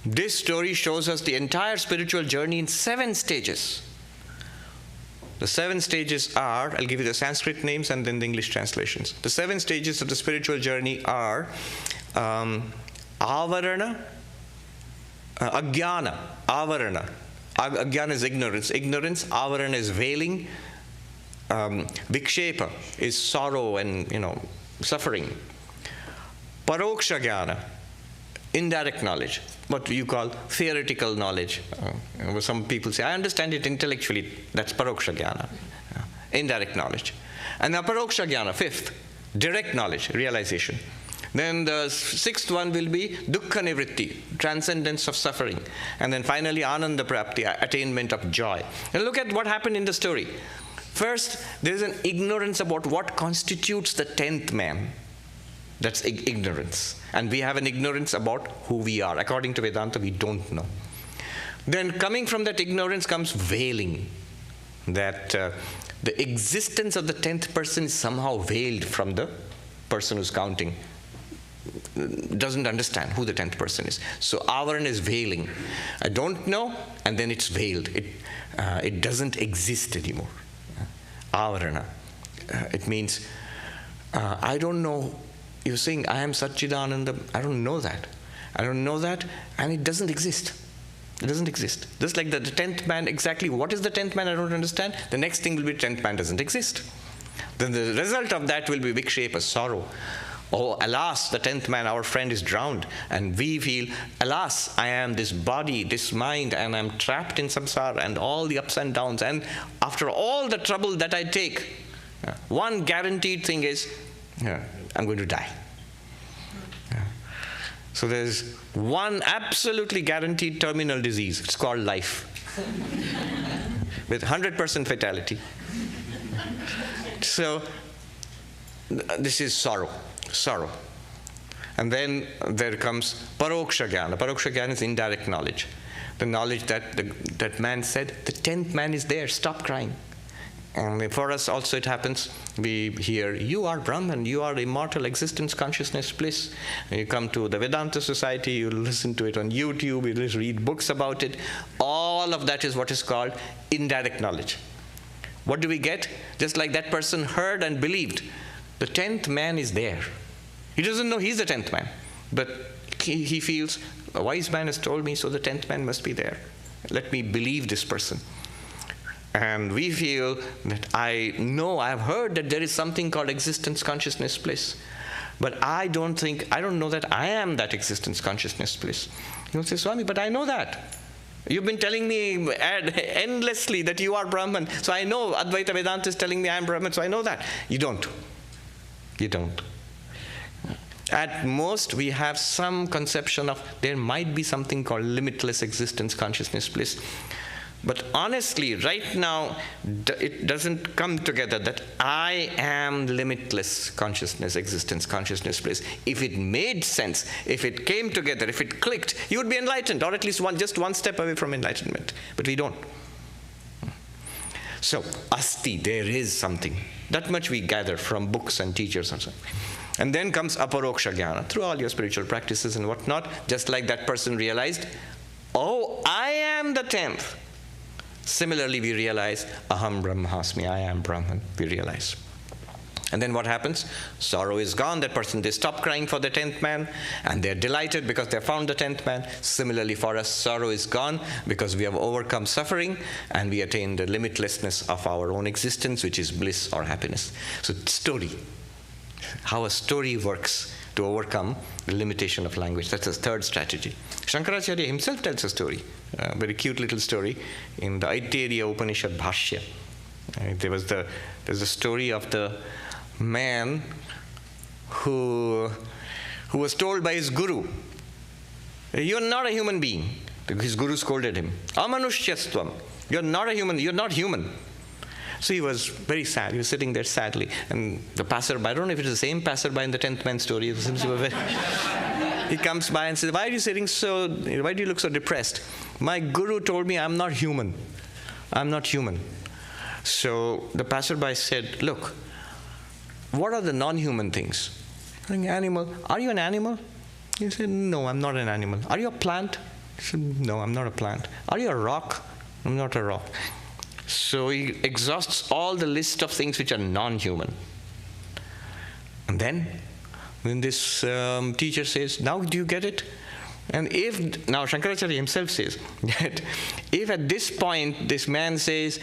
this story shows us the entire spiritual journey in 7 stages. The 7 stages are, I'll give you the Sanskrit names and then the English translations. The 7 stages of the spiritual journey are avarana, ajnana, avarana. Ajnana is ignorance. Avarana is veiling. Vikshepa is sorrow and suffering. Paroksha jnana, indirect knowledge, what you call theoretical knowledge. Some people say, I understand it intellectually. That's paroksha jnana, indirect knowledge. And aparoksha jnana, 5th, direct knowledge, realization. Then the 6th one will be dukkha nivritti, transcendence of suffering. And then finally ananda prapti, attainment of joy. And look at what happened in the story. First, there is an ignorance about what constitutes the 10th man. That's ignorance. And we have an ignorance about who we are. According to Vedanta, we don't know. Then coming from that ignorance comes veiling. That the existence of the 10th person is somehow veiled from the person who's counting. Doesn't understand who the 10th person is. So avarana is veiling. I don't know, and then it's veiled. It doesn't exist anymore. Avarana. It means, I don't know. You're saying, I am Satchidananda. I don't know that. I don't know that, and it doesn't exist. It doesn't exist. Just like the 10th man, exactly what is the 10th man, I don't understand. The next thing will be 10th man doesn't exist. Then the result of that will be vikshepa, sorrow. Oh, alas, the 10th man, our friend, is drowned. And we feel, alas, I am this body, this mind, and I'm trapped in samsara and all the ups and downs. And after all the trouble that I take, one guaranteed thing is, I'm going to die. So there's one absolutely guaranteed terminal disease. It's called life. With 100% fatality. So this is sorrow. And then there comes paroksha jnana. Paroksha jnana is indirect knowledge. The knowledge that that man said, the 10th man is there, stop crying. And for us also it happens. We hear, you are Brahman, you are immortal existence, consciousness, bliss. And you come to the Vedanta Society, you listen to it on YouTube, you read books about it. All of that is what is called indirect knowledge. What do we get? Just like that person heard and believed. The 10th man is there. He doesn't know he's the 10th man. But he feels, a wise man has told me, so the 10th man must be there. Let me believe this person. And we feel that I have heard that there is something called existence, consciousness, bliss. But I don't know that I am that existence, consciousness, bliss. You'll say, Swami, but I know that. You've been telling me endlessly that you are Brahman. So I know Advaita Vedanta is telling me I am Brahman, so I know that. You don't. You don't. At most, we have some conception of there might be something called limitless existence, consciousness, bliss. But honestly, right now, it doesn't come together that I am limitless consciousness, existence, consciousness, bliss. If it made sense, if it came together, if it clicked, you would be enlightened, or at least just one step away from enlightenment. But we don't. So, asti, there is something. That much we gather from books and teachers and so on. And then comes aparoksha jnana, through all your spiritual practices and whatnot, just like that person realized, oh, I am the 10th. Similarly, we realize, aham brahmasmi, I am Brahman, we realize. And then what happens? Sorrow is gone, that person, they stop crying for the 10th man, and they're delighted because they found the 10th man. Similarly, for us, sorrow is gone because we have overcome suffering, and we attain the limitlessness of our own existence, which is bliss or happiness. So, story. How a story works to overcome the limitation of language. That's a third strategy. Shankaracharya himself tells a story, a very cute little story in the Aitteya Upanishad Bhashya. There's the story of the man who was told by his guru, you're not a human being. His guru scolded him. Amanushyastvam. You're not a human. You're not human. So he was very sad. He was sitting there sadly. And the passerby, I don't know if it's the same passerby in the 10th man story. He comes by and says, why do you look so depressed? My guru told me I'm not human. I'm not human. So the passerby said, look, what are the non-human things? Animal. Are you an animal? He said, no, I'm not an animal. Are you a plant? He said, no, I'm not a plant. Are you a rock? I'm not a rock. So he exhausts all the list of things which are non-human. And then this teacher says, now do you get it? And now Shankaracharya himself says that if at this point this man says,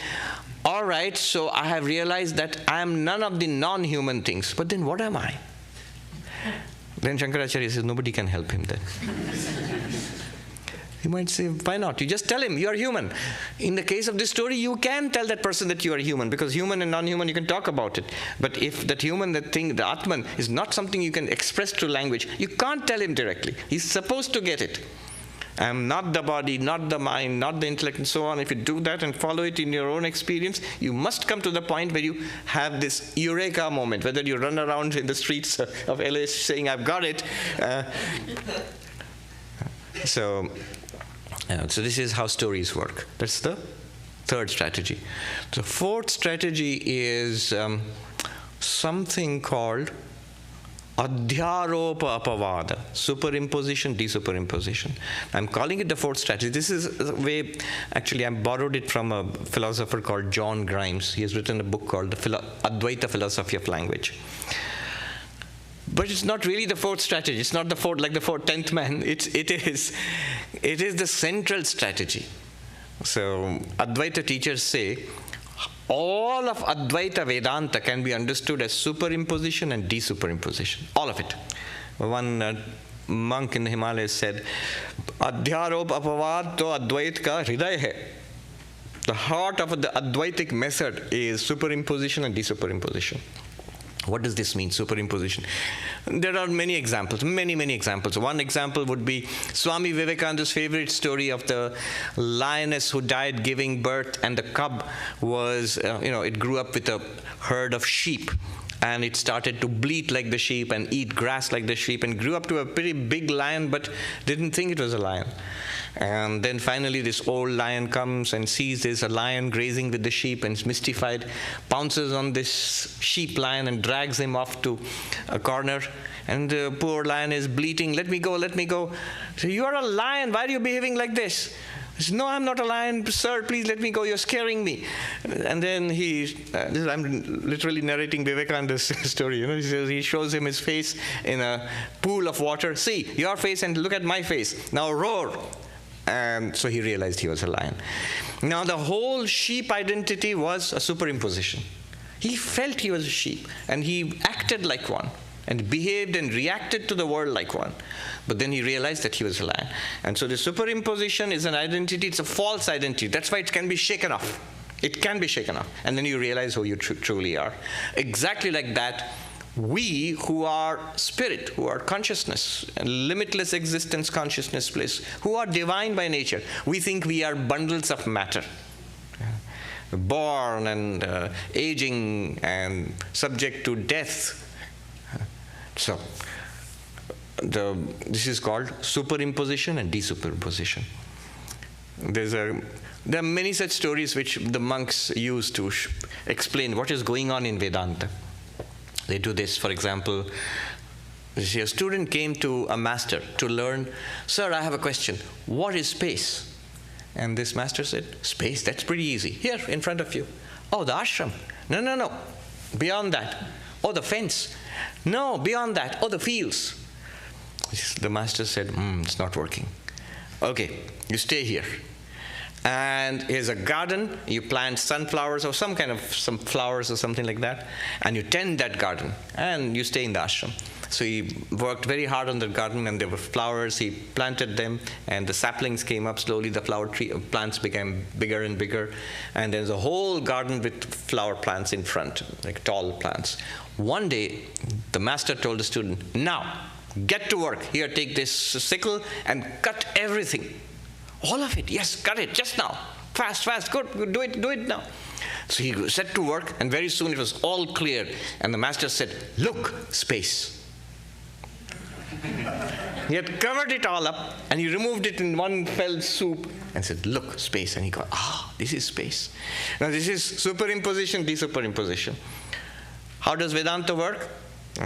all right, so I have realized that I am none of the non-human things, but then what am I? Then Shankaracharya says, nobody can help him then. You might say, why not? You just tell him you are human. In the case of this story, you can tell that person that you are human, because human and non-human, you can talk about it. But if that human, that thing, the Atman, is not something you can express through language, you can't tell him directly. He's supposed to get it. I am not the body, not the mind, not the intellect, and so on. If you do that and follow it in your own experience, you must come to the point where you have this eureka moment, whether you run around in the streets of LA saying, I've got it. So this is how stories work. That's the third strategy. The fourth strategy is something called adhyaropa apavada, superimposition, desuperimpposition. I'm calling it the fourth strategy. This is a way, actually I borrowed it from a philosopher called John Grimes. He has written a book called The Advaita Philosophy of Language. But it's not really the fourth strategy. It's not the fourth, like the 10th man. It is the central strategy. So Advaita teachers say all of Advaita Vedanta can be understood as superimposition and desuperimpposition. All of it. One monk in the Himalayas said, Adhyarop apavad to Advait ka hriday hai. The heart of the Advaitic method is superimposition and desuperimpposition. What does this mean, superimposition? There are many examples, many examples. One example would be Swami Vivekananda's favorite story of the lioness who died giving birth, and the cub was, it grew up with a herd of sheep, and it started to bleat like the sheep and eat grass like the sheep, and grew up to a pretty big lion, but didn't think it was a lion. And then finally this old lion comes and sees there's a lion grazing with the sheep and is mystified, pounces on this sheep lion and drags him off to a corner. And the poor lion is bleating, let me go, let me go. So, you are a lion, why are you behaving like this? He says, no, I'm not a lion, sir, please let me go, you're scaring me. And then I'm literally narrating Vivekananda's story. He says, he shows him his face in a pool of water. See, your face and look at my face. Now roar. And so he realized he was a lion. Now the whole sheep identity was a superimposition. He felt he was a sheep, and he acted like one, and behaved and reacted to the world like one. But then he realized that he was a lion. And so the superimposition is an identity, it's a false identity. That's why it can be shaken off. It can be shaken off. And then you realize who you truly are. Exactly like that, we who are spirit, who are consciousness, limitless existence consciousness bliss, who are divine by nature, we think we are bundles of matter. Born and aging and subject to death. So, this is called superimposition and desuperimposition. There are many such stories which the monks use to explain what is going on in Vedanta. They do this, for example, a student came to a master to learn, sir, I have a question, what is space? And this master said, space, that's pretty easy. Here, in front of you. Oh, the ashram. No. Beyond that. Oh, the fence. No, beyond that. Oh, the fields. The master said, it's not working. Okay, you stay here. And here's a garden, you plant sunflowers or some flowers or something like that, and you tend that garden, and you stay in the ashram. So he worked very hard on the garden, and there were flowers, he planted them, and the saplings came up slowly, the plants became bigger and bigger, and there's a whole garden with flower plants in front, like tall plants. One day, the master told the student, now, get to work. Here, take this sickle and cut everything. All of it, yes, cut it, just now. Fast, good, do it now. So he set to work, and very soon it was all clear. And the master said, look, space. He had covered it all up, and he removed it in one fell swoop, and said, look, space. And he got, this is space. Now this is superimposition, desuperimposition. How does Vedanta work?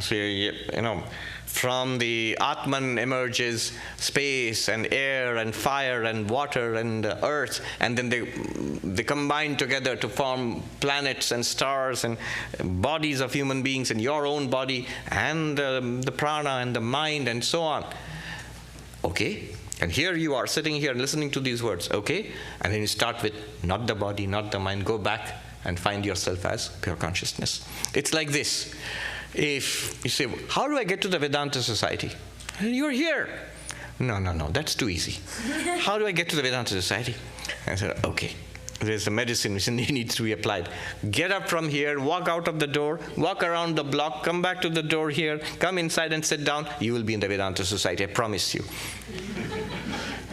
So, from the Atman emerges space and air and fire and water and earth, and then they combine together to form planets and stars and bodies of human beings and your own body and the prana and the mind and so on. Okay, and here you are sitting here listening to these words, okay? And then you start with not the body, not the mind, go back and find yourself as pure consciousness. It's like this. If you say, how do I get to the Vedanta Society? You're here. No, that's too easy. How do I get to the Vedanta Society? I said, okay, there's a medicine which needs to be applied. Get up from here, walk out of the door, walk around the block, come back to the door here, come inside and sit down. You will be in the Vedanta Society, I promise you.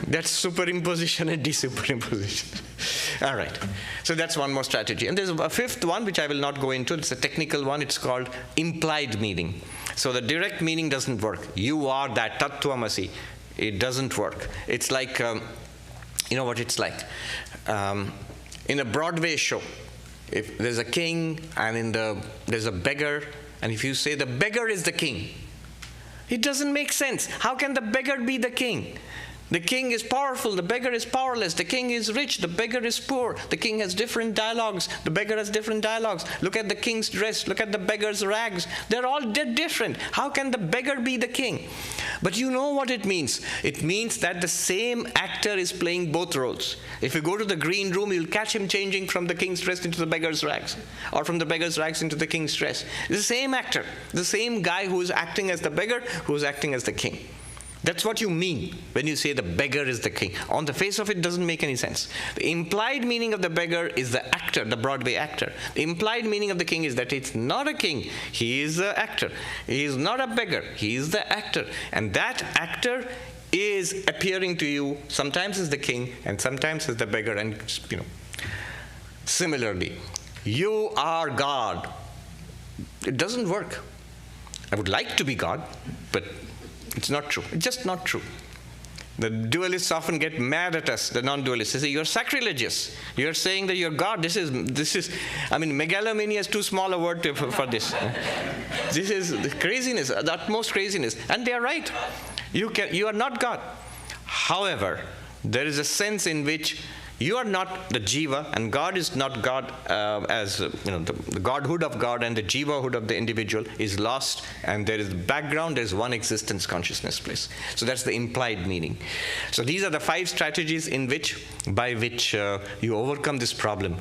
That's superimposition and desuperimposition. All right. So that's one more strategy. And there's a fifth one, which I will not go into. It's a technical one. It's called implied meaning. So the direct meaning doesn't work. You are that Tattvamasi. It doesn't work. It's like, you know what it's like? In a Broadway show, if there's a king and there's a beggar, and if you say the beggar is the king, it doesn't make sense. How can the beggar be the king? The king is powerful, the beggar is powerless. The king is rich, the beggar is poor. The king has different dialogues, the beggar has different dialogues. Look at the king's dress, look at the beggar's rags. They're all different. How can the beggar be the king? But you know what it means. It means that the same actor is playing both roles. If you go to the green room, you'll catch him changing from the king's dress into the beggar's rags, or from the beggar's rags into the king's dress. It's the same actor, the same guy who's acting as the beggar, who's acting as the king. That's what you mean when you say the beggar is the king. On the face of it, doesn't make any sense. The implied meaning of the beggar is the actor, the Broadway actor. The implied meaning of the king is that it's not a king, he is the actor. He is not a beggar, he is the actor. And that actor is appearing to you sometimes as the king and sometimes as the beggar. And similarly, you are God. It doesn't work. I would like to be God, but it's not true. It's just not true. The dualists often get mad at us, the non-dualists. They say, you're sacrilegious. You're saying that you're God. This is, I mean, megalomania is too small a word for this. This is the craziness, the utmost craziness. And they're right. You are not God. However, there is a sense in which you are not the jiva, and God is not God as, the godhood of God and the jivahood of the individual is lost, and there is background, there is one existence consciousness place. So that's the implied meaning. So these are the 5 strategies by which you overcome this problem,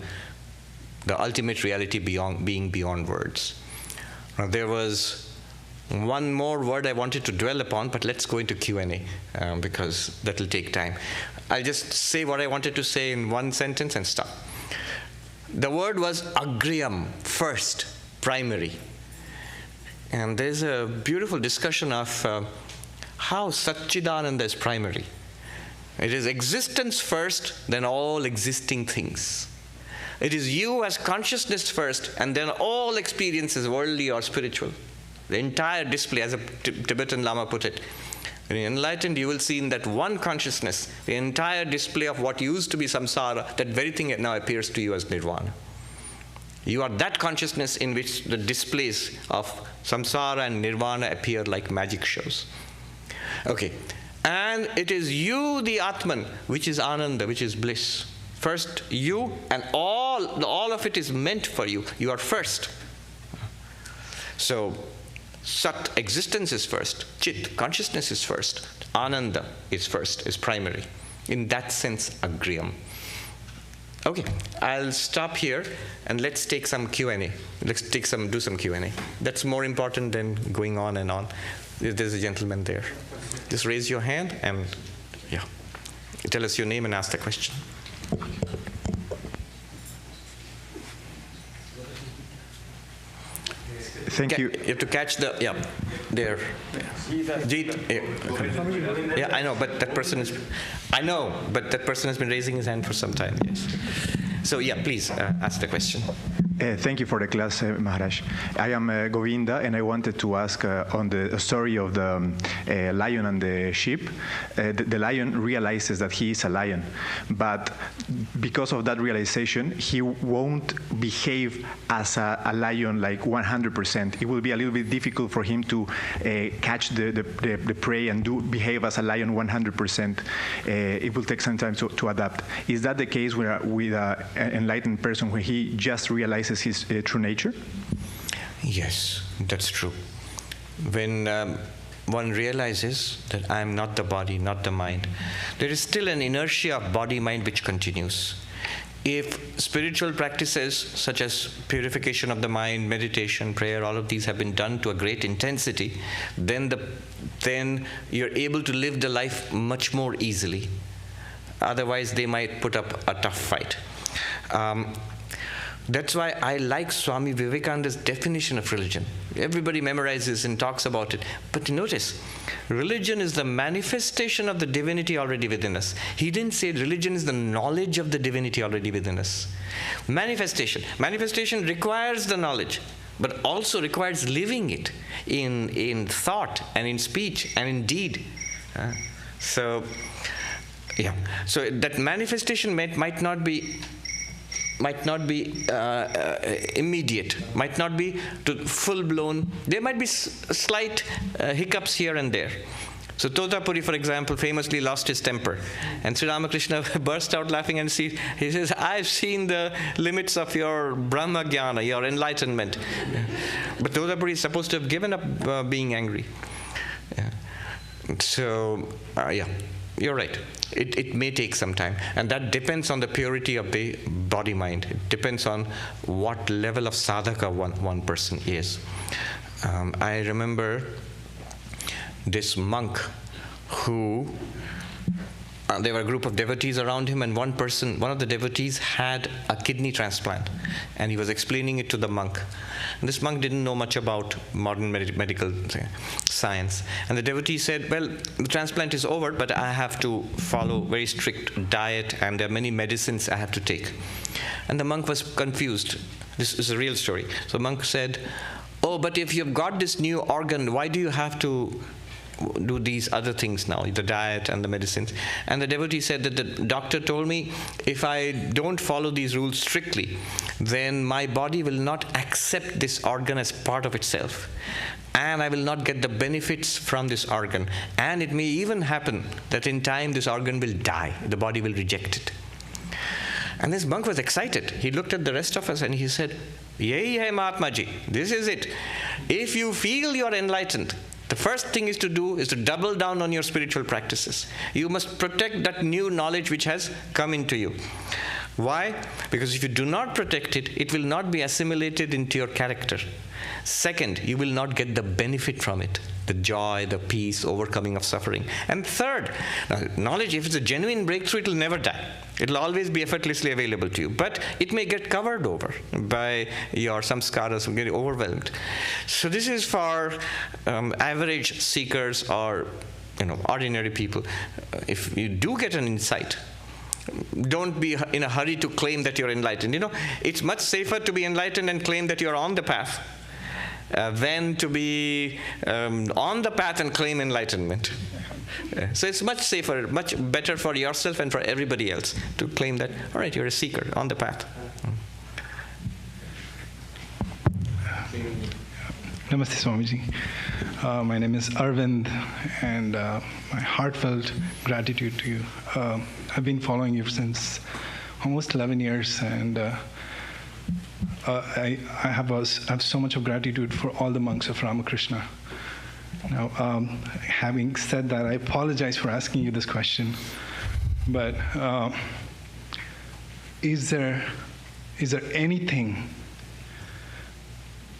the ultimate reality being beyond words. Now, there was one more word I wanted to dwell upon, but let's go into Q&A because that will take time. I'll just say what I wanted to say in one sentence and stop. The word was agriyam, first, primary. And there's a beautiful discussion of how Satchidananda is primary. It is existence first, then all existing things. It is you as consciousness first, and then all experiences, worldly or spiritual. The entire display, as a Tibetan Lama put it. When you're enlightened, you will see in that one consciousness, the entire display of what used to be samsara, that very thing now appears to you as nirvana. You are that consciousness in which the displays of samsara and nirvana appear like magic shows. Okay. And it is you, the Atman, which is ananda, which is bliss. First you, and all of it is meant for you. You are first. So, Sat, existence is first. Chit, consciousness is first. Ananda is first, is primary. In that sense, agriyam. Okay, I'll stop here and let's take some Q&A. Let's do some Q&A. That's more important than going on and on. There's a gentleman there. Just raise your hand and, tell us your name and ask the question. Thank you. You have to catch the, there. Jeet. Yeah, I know, but that person has been raising his hand for some time, yes. So, please ask the question. Thank you for the class, Maharaj. I am Govinda, and I wanted to ask on the story of the lion and the sheep. The lion realizes that he is a lion, but because of that realization, he won't behave as a lion like 100%. It will be a little bit difficult for him to catch the prey and behave as a lion 100%. It will take some time to adapt. Is that the case with an enlightened person when he just realizes his true nature? Yes, that's true. When one realizes that I am not the body, not the mind, there is still an inertia of body-mind which continues. If spiritual practices such as purification of the mind, meditation, prayer, all of these have been done to a great intensity, then you're able to live the life much more easily. Otherwise, they might put up a tough fight. That's why I like Swami Vivekananda's definition of religion. Everybody memorizes and talks about it. But notice, religion is the manifestation of the divinity already within us. He didn't say religion is the knowledge of the divinity already within us. Manifestation. Manifestation requires the knowledge, but also requires living it in thought and in speech and in deed. So that manifestation might not be immediate, might not be full-blown. There might be slight hiccups here and there. So Totapuri, for example, famously lost his temper. And Sri Ramakrishna burst out laughing and he says, I've seen the limits of your Brahma Jnana, your enlightenment. But Totapuri is supposed to have given up being angry. So, you're right. It may take some time. And that depends on the purity of the body-mind. It depends on what level of sadhaka one person is. I remember this monk who, there were a group of devotees around him, and one of the devotees had a kidney transplant. And he was explaining it to the monk. And this monk didn't know much about modern medical science. And the devotee said, well, the transplant is over, but I have to follow very strict diet, and there are many medicines I have to take. And the monk was confused. This is a real story. So the monk said, oh, but if you've got this new organ, why do you have to do these other things now, the diet and the medicines. And the devotee said that the doctor told me, if I don't follow these rules strictly, then my body will not accept this organ as part of itself. And I will not get the benefits from this organ. And it may even happen that in time this organ will die. The body will reject it. And this monk was excited. He looked at the rest of us and he said, Yehi hai Mahatmaji, this is it. If you feel you are enlightened, the first thing is to do is to double down on your spiritual practices. You must protect that new knowledge which has come into you. Why? Because if you do not protect it, it will not be assimilated into your character. Second, you will not get the benefit from it, the joy, the peace, overcoming of suffering. And third, knowledge, if it's a genuine breakthrough, it will never die. It will always be effortlessly available to you. But it may get covered over by your samskaras who get overwhelmed. So this is for average seekers or ordinary people. If you do get an insight, don't be in a hurry to claim that you're enlightened. It's much safer to be enlightened and claim that you're on the path than to be on the path and claim enlightenment. So it's much safer, much better for yourself and for everybody else to claim that, all right, you're a seeker on the path. Namaste, Swamiji. My name is Arvind, and my heartfelt gratitude to you. I've been following you since almost 11 years, and I have so much of gratitude for all the monks of Ramakrishna. Now, having said that, I apologize for asking you this question, but is there anything,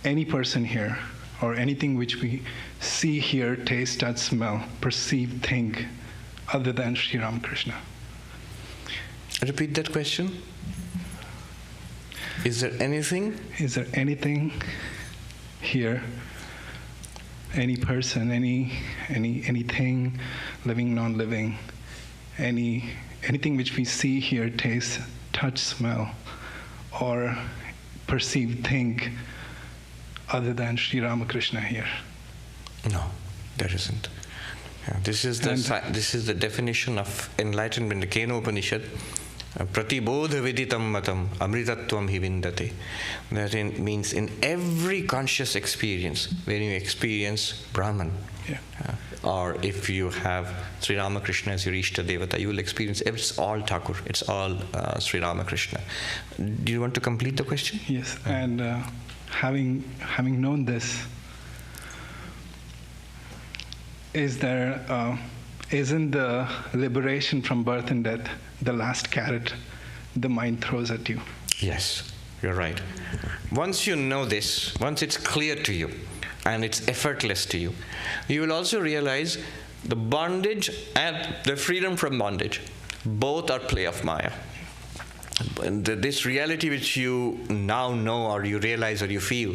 any person here, or anything which we see, hear, taste, touch, smell, perceive, think, other than Sri Ramakrishna? Repeat that question. Is there anything? Is there anything here, any person, anything, living, non-living, anything which we see, hear, taste, touch, smell, or perceive, think, other than Sri Ramakrishna here? No, there isn't. This is the definition of enlightenment, the Kena Upanishad. Pratibodha viditam matam amritatvam hi vindate. That means in every conscious experience, when you experience Brahman, or if you have Sri Ramakrishna as your Ishta Devata, you will experience it's all Thakur, it's all Sri Ramakrishna. Do you want to complete the question? Yes, and having known this, isn't the liberation from birth and death the last carrot the mind throws at you? Yes, you're right. Once you know this, once it's clear to you and it's effortless to you, you will also realize the bondage and the freedom from bondage, both are play of Maya. This reality which you now know or you realize or you feel,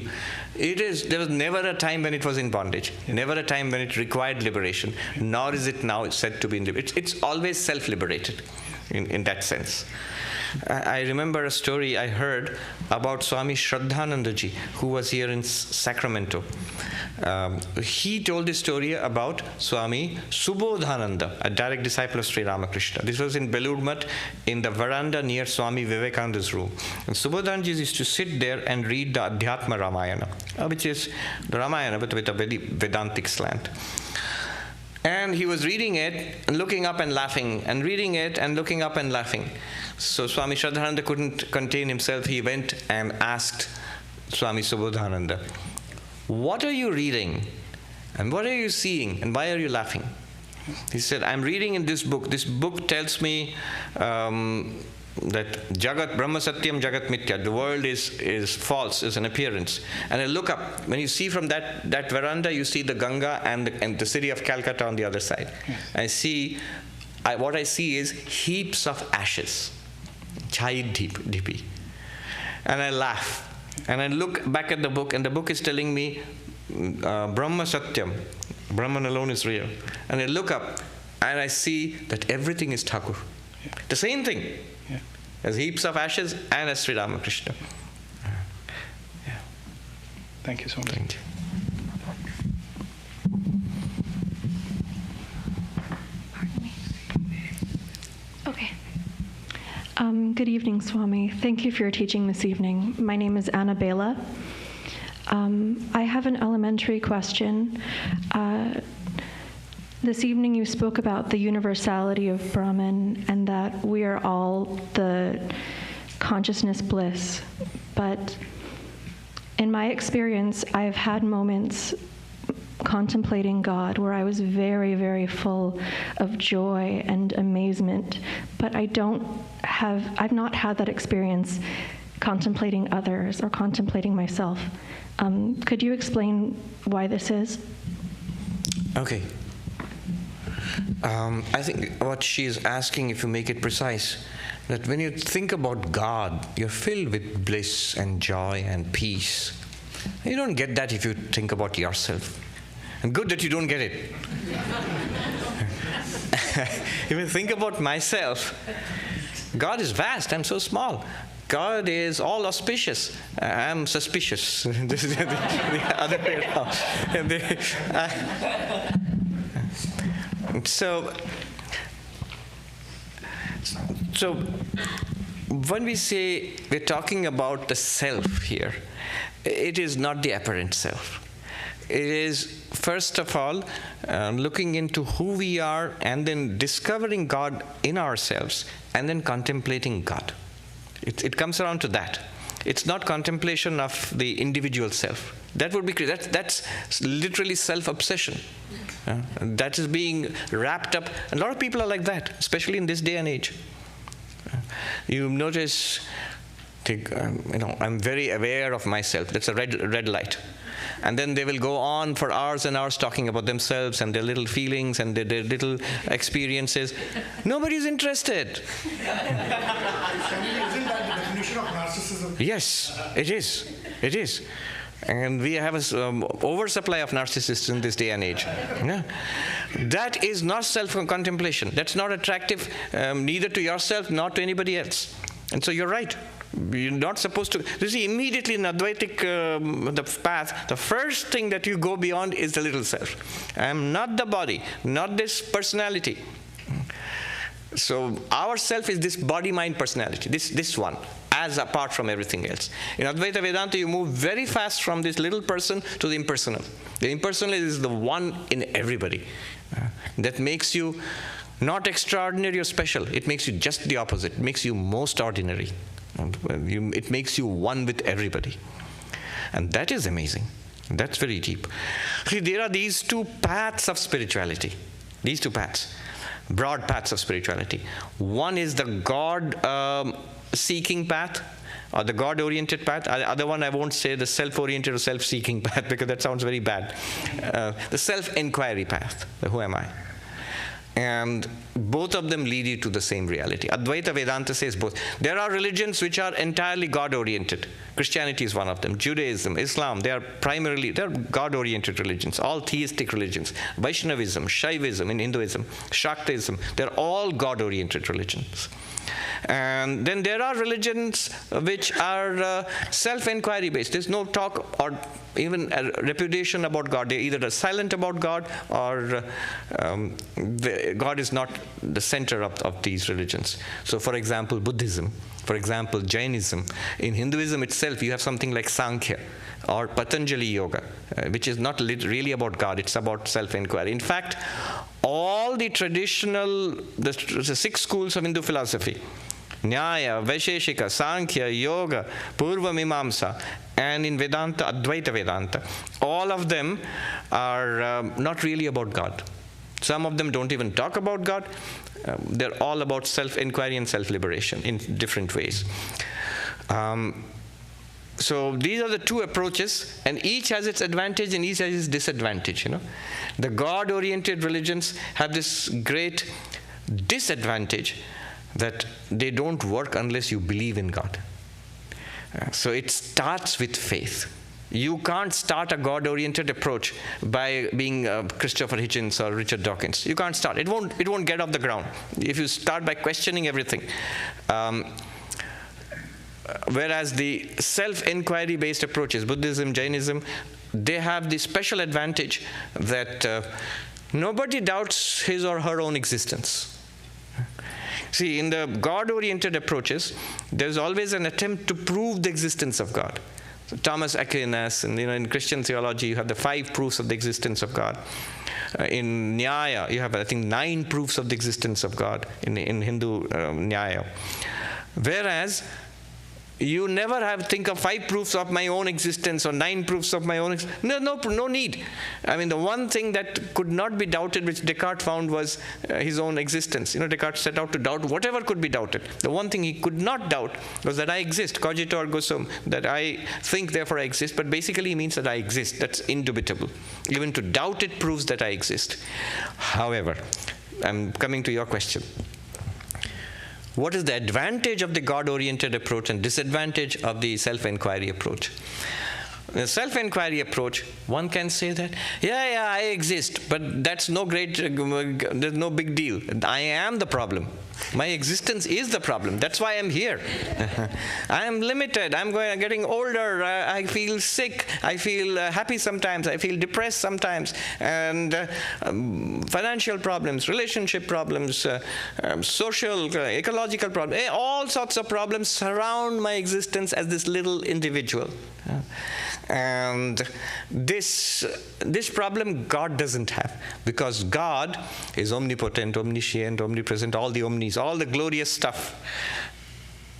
there was never a time when it was in bondage, never a time when it required liberation, nor is it now said to be in liberation. It's always self-liberated in that sense. I remember a story I heard about Swami Shraddhananda ji, who was here in Sacramento. He told this story about Swami Subodhananda, a direct disciple of Sri Ramakrishna. This was in Belur Math, in the veranda near Swami Vivekananda's room. And Subodhananda ji used to sit there and read the Adhyatma Ramayana, which is the Ramayana but with a very Vedantic slant. And he was reading it and looking up and laughing, and reading it and looking up and laughing. So Swami Shraddhananda couldn't contain himself. He went and asked Swami Subodhananda, "What are you reading? And what are you seeing? And why are you laughing?" He said, "I'm reading in this book. This book tells me that Jagat, Brahma Satyam, Jagat Mithya, the world is false, is an appearance. And I look up, when you see from that veranda, you see the Ganga and the city of Calcutta on the other side. Yes. What I see is heaps of ashes, chai dhipi. And I laugh. And I look back at the book, and the book is telling me Brahma Satyam, Brahman alone is real. And I look up, and I see that everything is Thakur. Yeah. The same thing. Yeah. As heaps of ashes and as Sri Ramakrishna. Yeah. Thank you so much. Thank you. Good evening, Swami. Thank you for your teaching this evening. My name is Annabella. I have an elementary question. This evening you spoke about the universality of Brahman and that we are all the consciousness bliss. But in my experience, I've had moments contemplating God where I was very, very full of joy and amazement, but I've not had that experience contemplating others or contemplating myself. Could you explain why this is? Okay. I think what she's asking, if you make it precise, that when you think about God, you're filled with bliss and joy and peace. You don't get that if you think about yourself. And good that you don't get it. If you think about myself, God is vast, I'm so small. God is all auspicious, I'm suspicious. This is the other way around. So when we say we're talking about the self here, it is not the apparent self. It is, first of all, looking into who we are and then discovering God in ourselves and then contemplating God. It comes around to that. It's not contemplation of the individual self. That would be that's literally self-obsession. That is being wrapped up. A lot of people are like that, especially in this day and age. You notice, I'm very aware of myself. That's a red light. And then they will go on for hours and hours talking about themselves and their little feelings and their little experiences. Nobody's interested. Isn't that the definition of narcissism? Yes, it is. It is. And we have an oversupply of narcissists in this day and age. Yeah. That is not self-contemplation. That's not attractive neither to yourself nor to anybody else. And so you're right. You're not supposed to. You see, immediately in Advaitic the path, the first thing that you go beyond is the little self. I'm not the body, not this personality. So our self is this body-mind personality, this one, as apart from everything else. In Advaita Vedanta, you move very fast from this little person to the impersonal. The impersonal is the one in everybody. That makes you not extraordinary or special. It makes you just the opposite. It makes you most ordinary. It makes you one with everybody. And that is amazing. That's very deep. See, there are these two paths of spirituality. These two paths. Broad paths of spirituality. One is the God-seeking path, or the God-oriented path. The other one, I won't say the self-oriented or self-seeking path, because that sounds very bad. The self-inquiry path. Who am I? And both of them lead you to the same reality. Advaita Vedanta says both. There are religions which are entirely God-oriented. Christianity is one of them. Judaism, Islam, they're God-oriented religions, all theistic religions. Vaishnavism, Shaivism in Hinduism, Shaktism, they're all God-oriented religions. And then there are religions which are self-inquiry based. There's no talk or even a repudiation about God. They're either silent about God or God is not the center of these religions. So for example, Buddhism, for example, Jainism. In Hinduism itself, you have something like Sankhya or Patanjali Yoga, which is not really about God, it's about self-inquiry. In fact, all the traditional, the 6 schools of Hindu philosophy, Nyaya, Vaisheshika, Sankhya, Yoga, Purva Mimamsa, and in Vedanta, Advaita Vedanta, all of them are not really about God. Some of them don't even talk about God. They're all about self-inquiry and self-liberation in different ways. So these are the two approaches, and each has its advantage and each has its disadvantage. The God-oriented religions have this great disadvantage that they don't work unless you believe in God. So it starts with faith. You can't start a God-oriented approach by being Christopher Hitchens or Richard Dawkins. You can't start. It won't get off the ground if you start by questioning everything. Whereas the self-inquiry based approaches, Buddhism, Jainism, they have the special advantage that nobody doubts his or her own existence. See, in the God-oriented approaches, there's always an attempt to prove the existence of God. So Thomas Aquinas, and in Christian theology, you have the 5 proofs of the existence of God. In Nyaya, you have, I think, 9 proofs of the existence of God in Hindu Nyaya. Whereas, you never think of 5 proofs of my own existence or 9 proofs of my own existence. No need. I mean, the one thing that could not be doubted, which Descartes found, was his own existence. Descartes set out to doubt whatever could be doubted. The one thing he could not doubt was that I exist, cogito ergo sum, that I think, therefore I exist, but basically he means that I exist. That's indubitable. Even to doubt it proves that I exist. However, I'm coming to your question. What is the advantage of the God-oriented approach and disadvantage of the self-inquiry approach? The self-inquiry approach, one can say that, yeah, I exist, but that's there's no big deal. I am the problem. My existence is the problem. That's why I'm here. I am limited. I'm getting older. I feel sick. I feel happy sometimes. I feel depressed sometimes. And financial problems, relationship problems, social, ecological problems, all sorts of problems surround my existence as this little individual. And this problem God doesn't have, because God is omnipotent, omniscient, omnipresent, all the omnis, all the glorious stuff,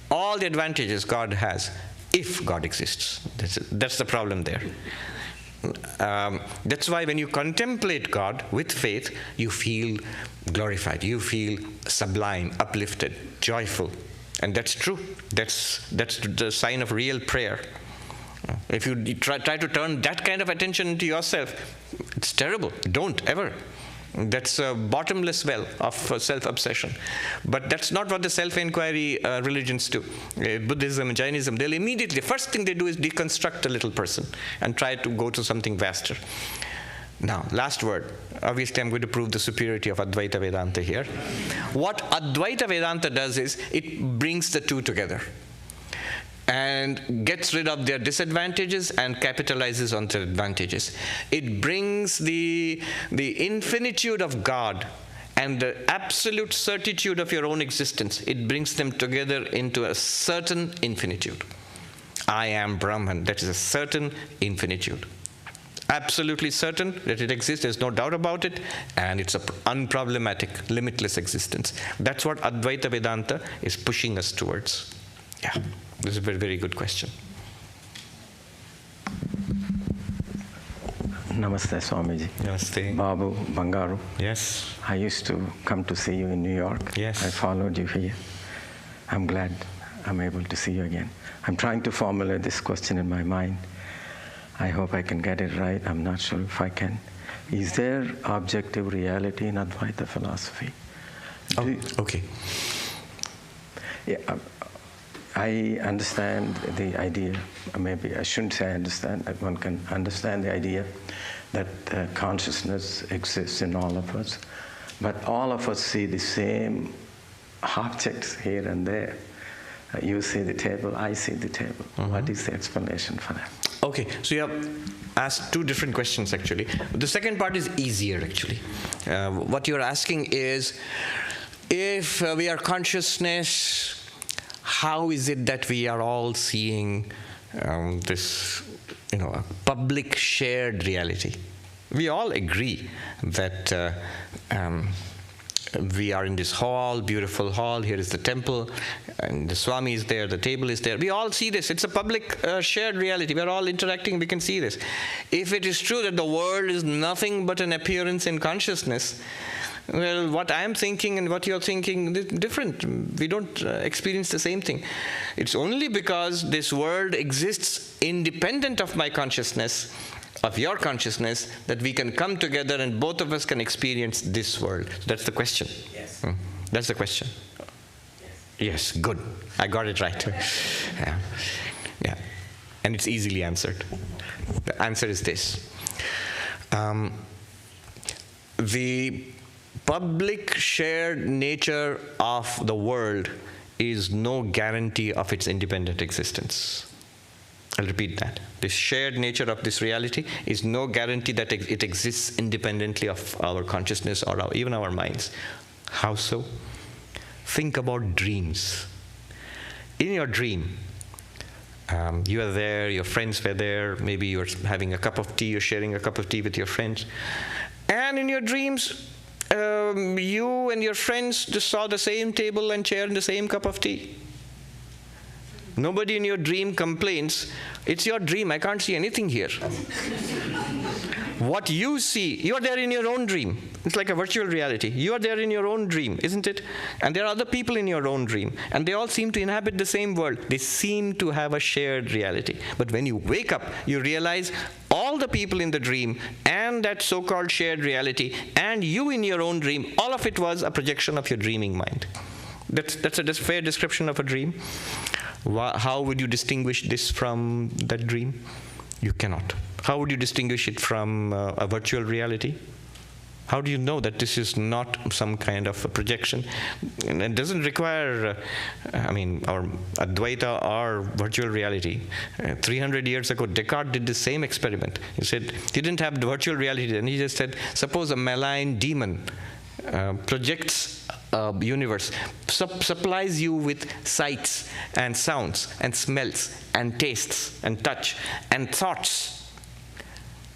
all the advantages God has, if God exists. That's the problem there. That's why when you contemplate God with faith, you feel glorified, you feel sublime, uplifted, joyful. And that's true. That's the sign of real prayer. If you try to turn that kind of attention into yourself, it's terrible. Don't ever. That's a bottomless well of self-obsession. But that's not what the self-inquiry religions do. Buddhism and Jainism, they'll immediately, first thing they do is deconstruct a little person and try to go to something vaster. Now, last word. Obviously, I'm going to prove the superiority of Advaita Vedanta here. What Advaita Vedanta does is, it brings the two together and gets rid of their disadvantages and capitalizes on their advantages. It brings the infinitude of God and the absolute certitude of your own existence. It brings them together into a certain infinitude. I am Brahman. That is a certain infinitude. Absolutely certain that it exists, there's no doubt about it, and it's an unproblematic, limitless existence. That's what Advaita Vedanta is pushing us towards. Yeah, this is a very, very good question. Namaste, Swamiji. Namaste. Babu Bangaru. Yes. I used to come to see you in New York. Yes. I followed you here. I'm glad I'm able to see you again. I'm trying to formulate this question in my mind. I hope I can get it right. I'm not sure if I can. Is there objective reality in Advaita philosophy? Okay. Yeah, I understand the idea, maybe I shouldn't say I understand, that one can understand the idea that consciousness exists in all of us, but all of us see the same objects here and there. You see the table, I see the table. Mm-hmm. What is the explanation for that? Okay, so you have asked two different questions actually. The second part is easier actually. What you're asking is, if we are consciousness, how is it that we are all seeing this, a public shared reality? We all agree that we are in this hall, beautiful hall, here is the temple, and the Swami is there, the table is there. We all see this. It's a public shared reality. We're all interacting, we can see this. If it is true that the world is nothing but an appearance in consciousness, well, what I'm thinking and what you're thinking is different. We don't experience the same thing. It's only because this world exists independent of my consciousness, of your consciousness, that we can come together and both of us can experience this world. So that's the question. Yes. That's the question. Yes, good. I got it right. Yeah. And it's easily answered. The answer is this. The public shared nature of the world is no guarantee of its independent existence. I'll repeat that. The shared nature of this reality is no guarantee that it exists independently of our consciousness or even our minds. How so? think about dreams. In your dream, you are there, your friends were there, maybe you're having a cup of tea, you're sharing a cup of tea with your friends. And in your dreams, you and your friends just saw the same table and chair and the same cup of tea. Nobody in your dream complains, it's your dream, I can't see anything here. What you see, you're there in your own dream. It's like a virtual reality. You are there in your own dream, isn't it? And there are other people in your own dream. And they all seem to inhabit the same world. They seem to have a shared reality. But when you wake up, you realize all the people in the dream and that so-called shared reality and you in your own dream, all of it was a projection of your dreaming mind. That's a fair description of a dream. How would you distinguish this from that dream? You cannot. How would you distinguish it from a virtual reality? How do you know that this is not some kind of a projection? And it doesn't require, our Advaita or virtual reality. 300 years ago, Descartes did the same experiment. He said, he didn't have the virtual reality, and he just said, suppose a malign demon projects a universe, supplies you with sights and sounds and smells and tastes and touch and thoughts.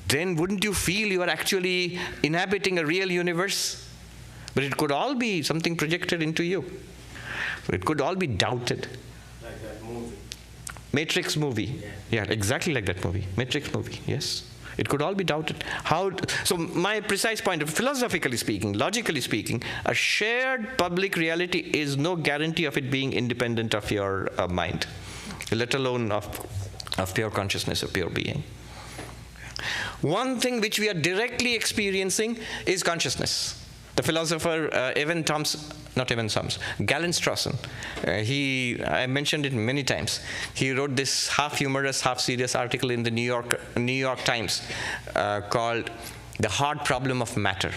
Then wouldn't you feel you are actually inhabiting a real universe? But it could all be something projected into you. It could all be doubted. Like that movie. Matrix movie. Yeah, exactly like that movie. Matrix movie, yes. It could all be doubted. So my precise point, philosophically speaking, logically speaking, a shared public reality is no guarantee of it being independent of your mind, let alone of pure consciousness, of pure being. One thing which we are directly experiencing is consciousness. The philosopher Galen Strawson, I mentioned it many times. He wrote this half humorous, half serious article in the New York Times called "The Hard Problem of Matter."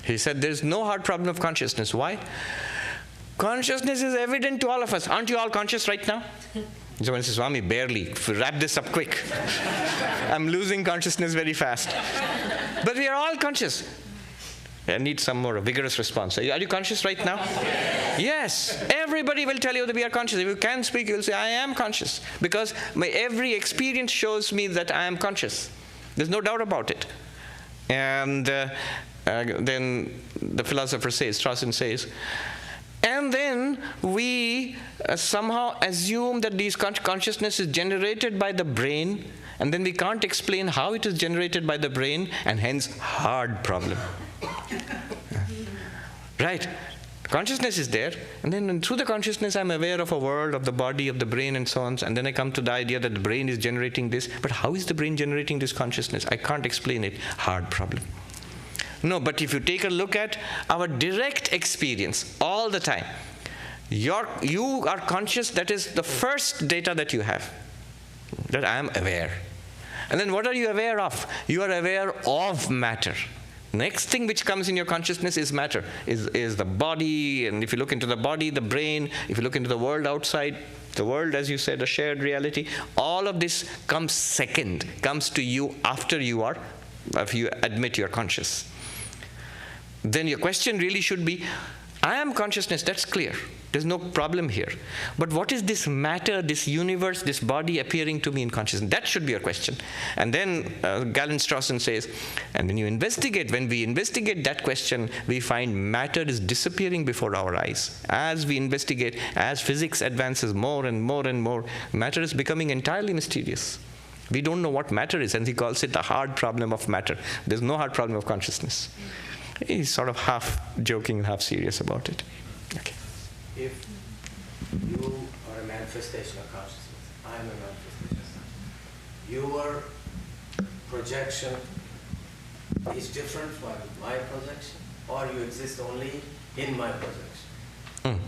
He said there's no hard problem of consciousness. Why? Consciousness is evident to all of us. Aren't you all conscious right now? Someone says, Swami, barely. Wrap this up quick. I'm losing consciousness very fast. But we are all conscious. I need some more vigorous response. Are you conscious right now? Yes. Everybody will tell you that we are conscious. If you can speak, you'll say, I am conscious. Because my every experience shows me that I am conscious. There's no doubt about it. And then the philosopher says, Strawson says, and then we somehow assume that this consciousness is generated by the brain, and then we can't explain how it is generated by the brain, and hence hard problem. Right? Consciousness is there, and then through the consciousness I'm aware of a world, of the body, of the brain, and so on, and then I come to the idea that the brain is generating this, but how is the brain generating this consciousness? I can't explain it. Hard problem. No, but if you take a look at our direct experience all the time, you are conscious. That is the first data that you have, that I am aware. And then what are you aware of? You are aware of matter. Next thing which comes in your consciousness is matter, is the body. And if you look into the body, the brain, if you look into the world outside, the world, as you said, a shared reality, all of this comes second, comes to you after you admit you're conscious. Then your question really should be, I am consciousness, that's clear. There's no problem here. But what is this matter, this universe, this body appearing to me in consciousness? That should be your question. And then Galen Strawson says, and when we investigate that question, we find matter is disappearing before our eyes. As we investigate, as physics advances more and more and more, matter is becoming entirely mysterious. We don't know what matter is, and he calls it the hard problem of matter. There's no hard problem of consciousness. He's sort of half joking and half serious about it. Okay. If you are a manifestation of consciousness, I am a manifestation of consciousness, your projection is different from my projection, or you exist only in my projection?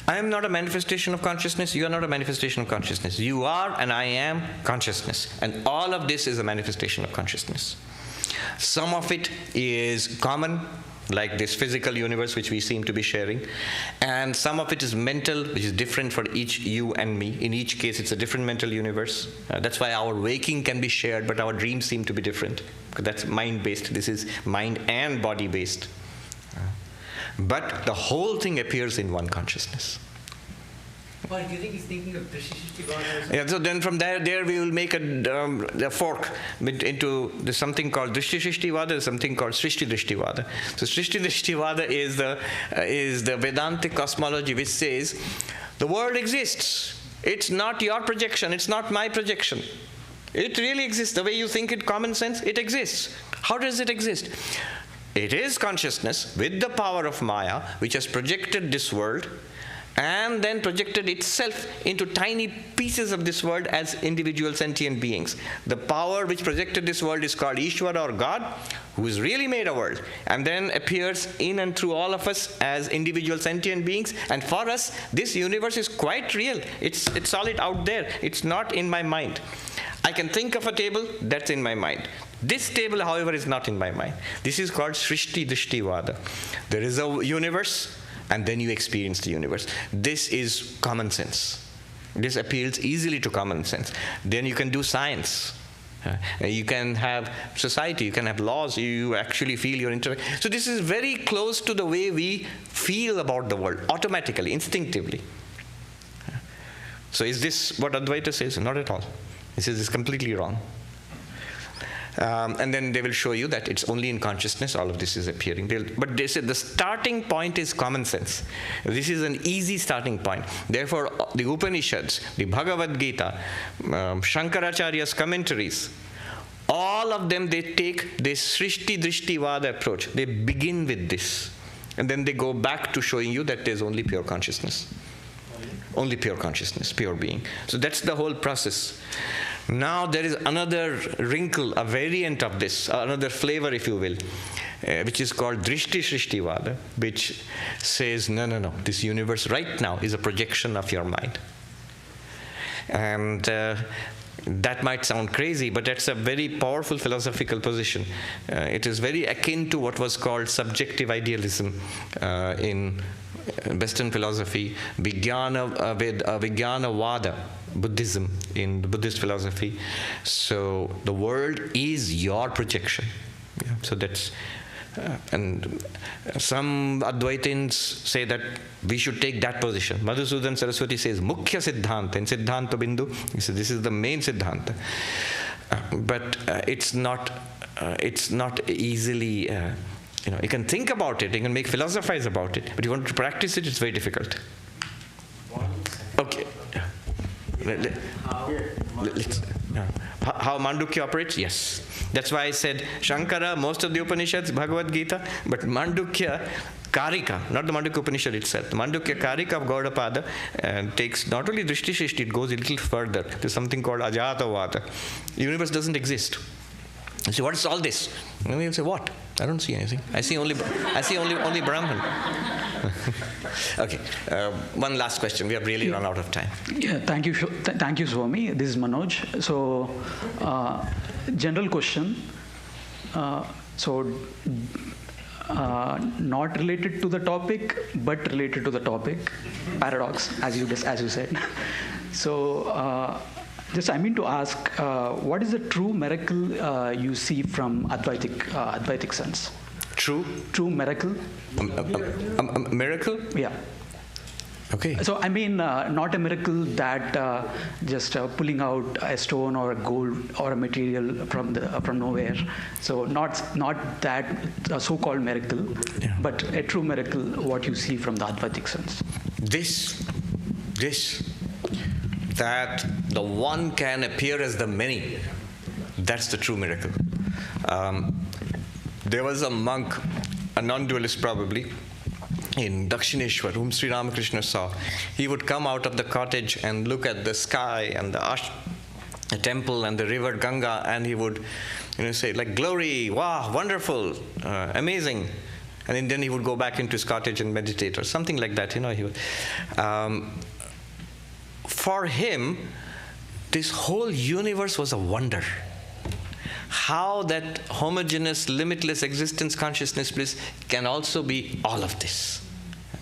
I am not a manifestation of consciousness. You are not a manifestation of consciousness. You are and I am consciousness. And all of this is a manifestation of consciousness. Some of it is common, like this physical universe which we seem to be sharing, and some of it is mental, which is different for each you and me. In each case, it's a different mental universe. That's why our waking can be shared, but our dreams seem to be different, because that's mind-based. This is mind and body-based. But the whole thing appears in one consciousness. Well, do you think he's thinking of Drishti-Shrishti-Vada? Yeah, so then from there we will make a fork into something called Drishti-Shrishti-Vada, something called Srishti-Drishti-Vada. So Srishti-Drishti-Vada is the Vedantic cosmology which says the world exists. It's not your projection, it's not my projection. It really exists. The way you think it, common sense, it exists. How does it exist? It is consciousness with the power of Maya, which has projected this world and then projected itself into tiny pieces of this world as individual sentient beings. The power which projected this world is called Ishvara or God, who has really made a world, and then appears in and through all of us as individual sentient beings. And for us, this universe is quite real. It's solid out there. It's not in my mind. I can think of a table, that's in my mind. This table, however, is not in my mind. This is called Srishti-Drishti-Vada. There is a universe, and then you experience the universe. This is common sense. This appeals easily to common sense. Then you can do science. You can have society, you can have laws, you actually feel your interaction. So this is very close to the way we feel about the world, automatically, instinctively. So is this what Advaita says? Not at all. This is completely wrong. And then they will show you that it's only in consciousness all of this is appearing. But they say the starting point is common sense. This is an easy starting point. Therefore, the Upanishads, the Bhagavad Gita, Shankaracharya's commentaries, all of them, they take this Srishti-Drishti-Vada approach. They begin with this. And then they go back to showing you that there's only pure consciousness. Only pure consciousness, pure being. So that's the whole process. Now there is another wrinkle, a variant of this, another flavor, if you will, which is called Drishti-Shrishti-Vada, which says, no, this universe right now is a projection of your mind. And that might sound crazy, but that's a very powerful philosophical position. It is very akin to what was called subjective idealism in Western philosophy, Vijnana-Vada, Buddhism, in Buddhist philosophy. So the world is your projection. Yeah, so that's, and some Advaitins say that we should take that position. Madhusudan Saraswati says, Mukhya Siddhanta, in Siddhanta Bindu, he says this is the main Siddhanta. But it's not easily, you can think about it, you can make philosophize about it, but you want to practice it, it's very difficult. Okay. How Mandukya operates? Yes. That's why I said Shankara, most of the Upanishads, Bhagavad Gita, but Mandukya Karika, not the Mandukya Upanishad itself, the Mandukya Karika of Gaudapada takes not only Drishti Shrishti, it goes a little further. There's something called Ajatavada. The universe doesn't exist. You say, what is all this? And you'll say, what? I don't see anything. I see only Brahman. Okay, one last question. We have really run out of time. Yeah, thank you, Swami. This is Manoj. So, general question. Not related to the topic, but related to the topic. Paradox, as you said. So, I mean to ask, what is the true miracle you see from Advaitic sense? True miracle? Miracle? Yeah. Okay. So I mean, not a miracle that just pulling out a stone or a gold or a material from nowhere. So not that so-called miracle, yeah, but a true miracle. What you see from the Advaitic sense. This, that the one can appear as the many. That's the true miracle. There was a monk, a non-dualist probably, in Dakshineshwar, whom Sri Ramakrishna saw. He would come out of the cottage and look at the sky and the temple and the river Ganga, and he would say, like, glory, wow, wonderful, amazing. And then he would go back into his cottage and meditate or something like that. He would, for him, this whole universe was a wonder. How that homogeneous, limitless existence, consciousness, bliss can also be all of this.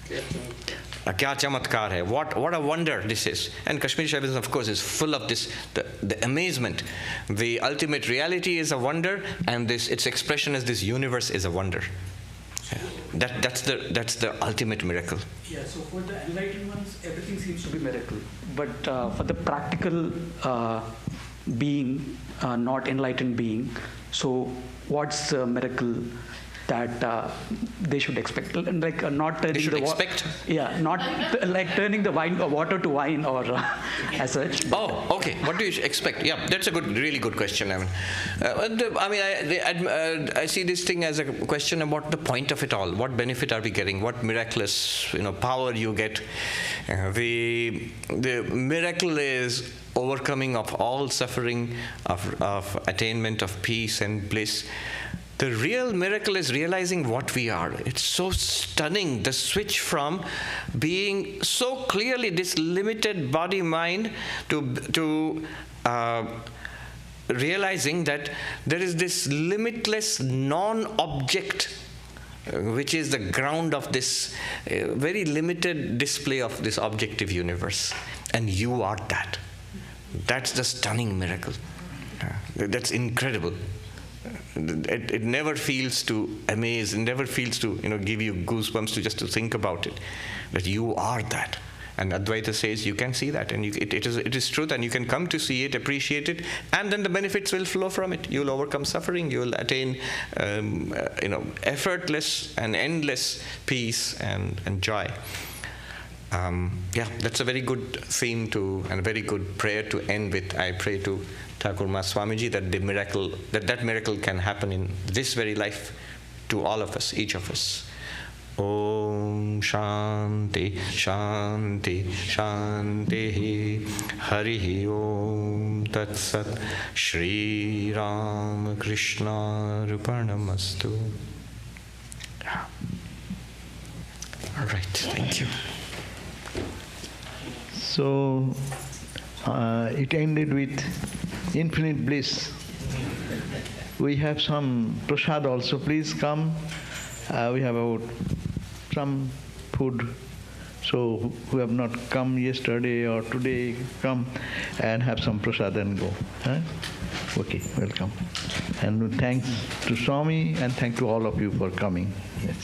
Kya chamatkar hai. What a wonder this is. And Kashmiri Shaivism, of course, is full of this, the amazement. The ultimate reality is a wonder, and its expression as this universe is a wonder. That's the ultimate miracle. Yeah, so for the enlightened ones, everything seems to be miracle. But for the practical being, not enlightened being, so what's the miracle that they should expect? Like not turning they should expect? Yeah, not like turning the wine or water to wine or as such. Oh, okay. What do you expect? Yeah, that's a really good question. I see this thing as a question about the point of it all. What benefit are we getting? What miraculous, power you get? The miracle is overcoming of all suffering, of attainment of peace and bliss. The real miracle is realizing what we are. It's so stunning, the switch from being so clearly this limited body-mind to realizing that there is this limitless non-object, which is the ground of this very limited display of this objective universe. And you are that. That's the stunning miracle. That's incredible. It never feels to amaze, it never feels to give you goosebumps just to think about it, that you are that. And Advaita says you can see that, and it is truth, and you can come to see it, appreciate it, and then the benefits will flow from it. You'll overcome suffering, you'll attain effortless and endless peace and joy. That's a very good theme and a very good prayer to end with. I pray to Thakur Mas Swamiji that that miracle can happen in this very life to all of us, each of us. Om Shanti Shanti Shanti Hari Om Tat Sat Shri Ram Krishna Arpanamastu. All right, thank you. So it ended with infinite bliss. We have some prasad also. Please come. We have some food. So who have not come yesterday or today, come and have some prasad and go. Okay, welcome. And thanks to Swami and thanks to all of you for coming. Yes.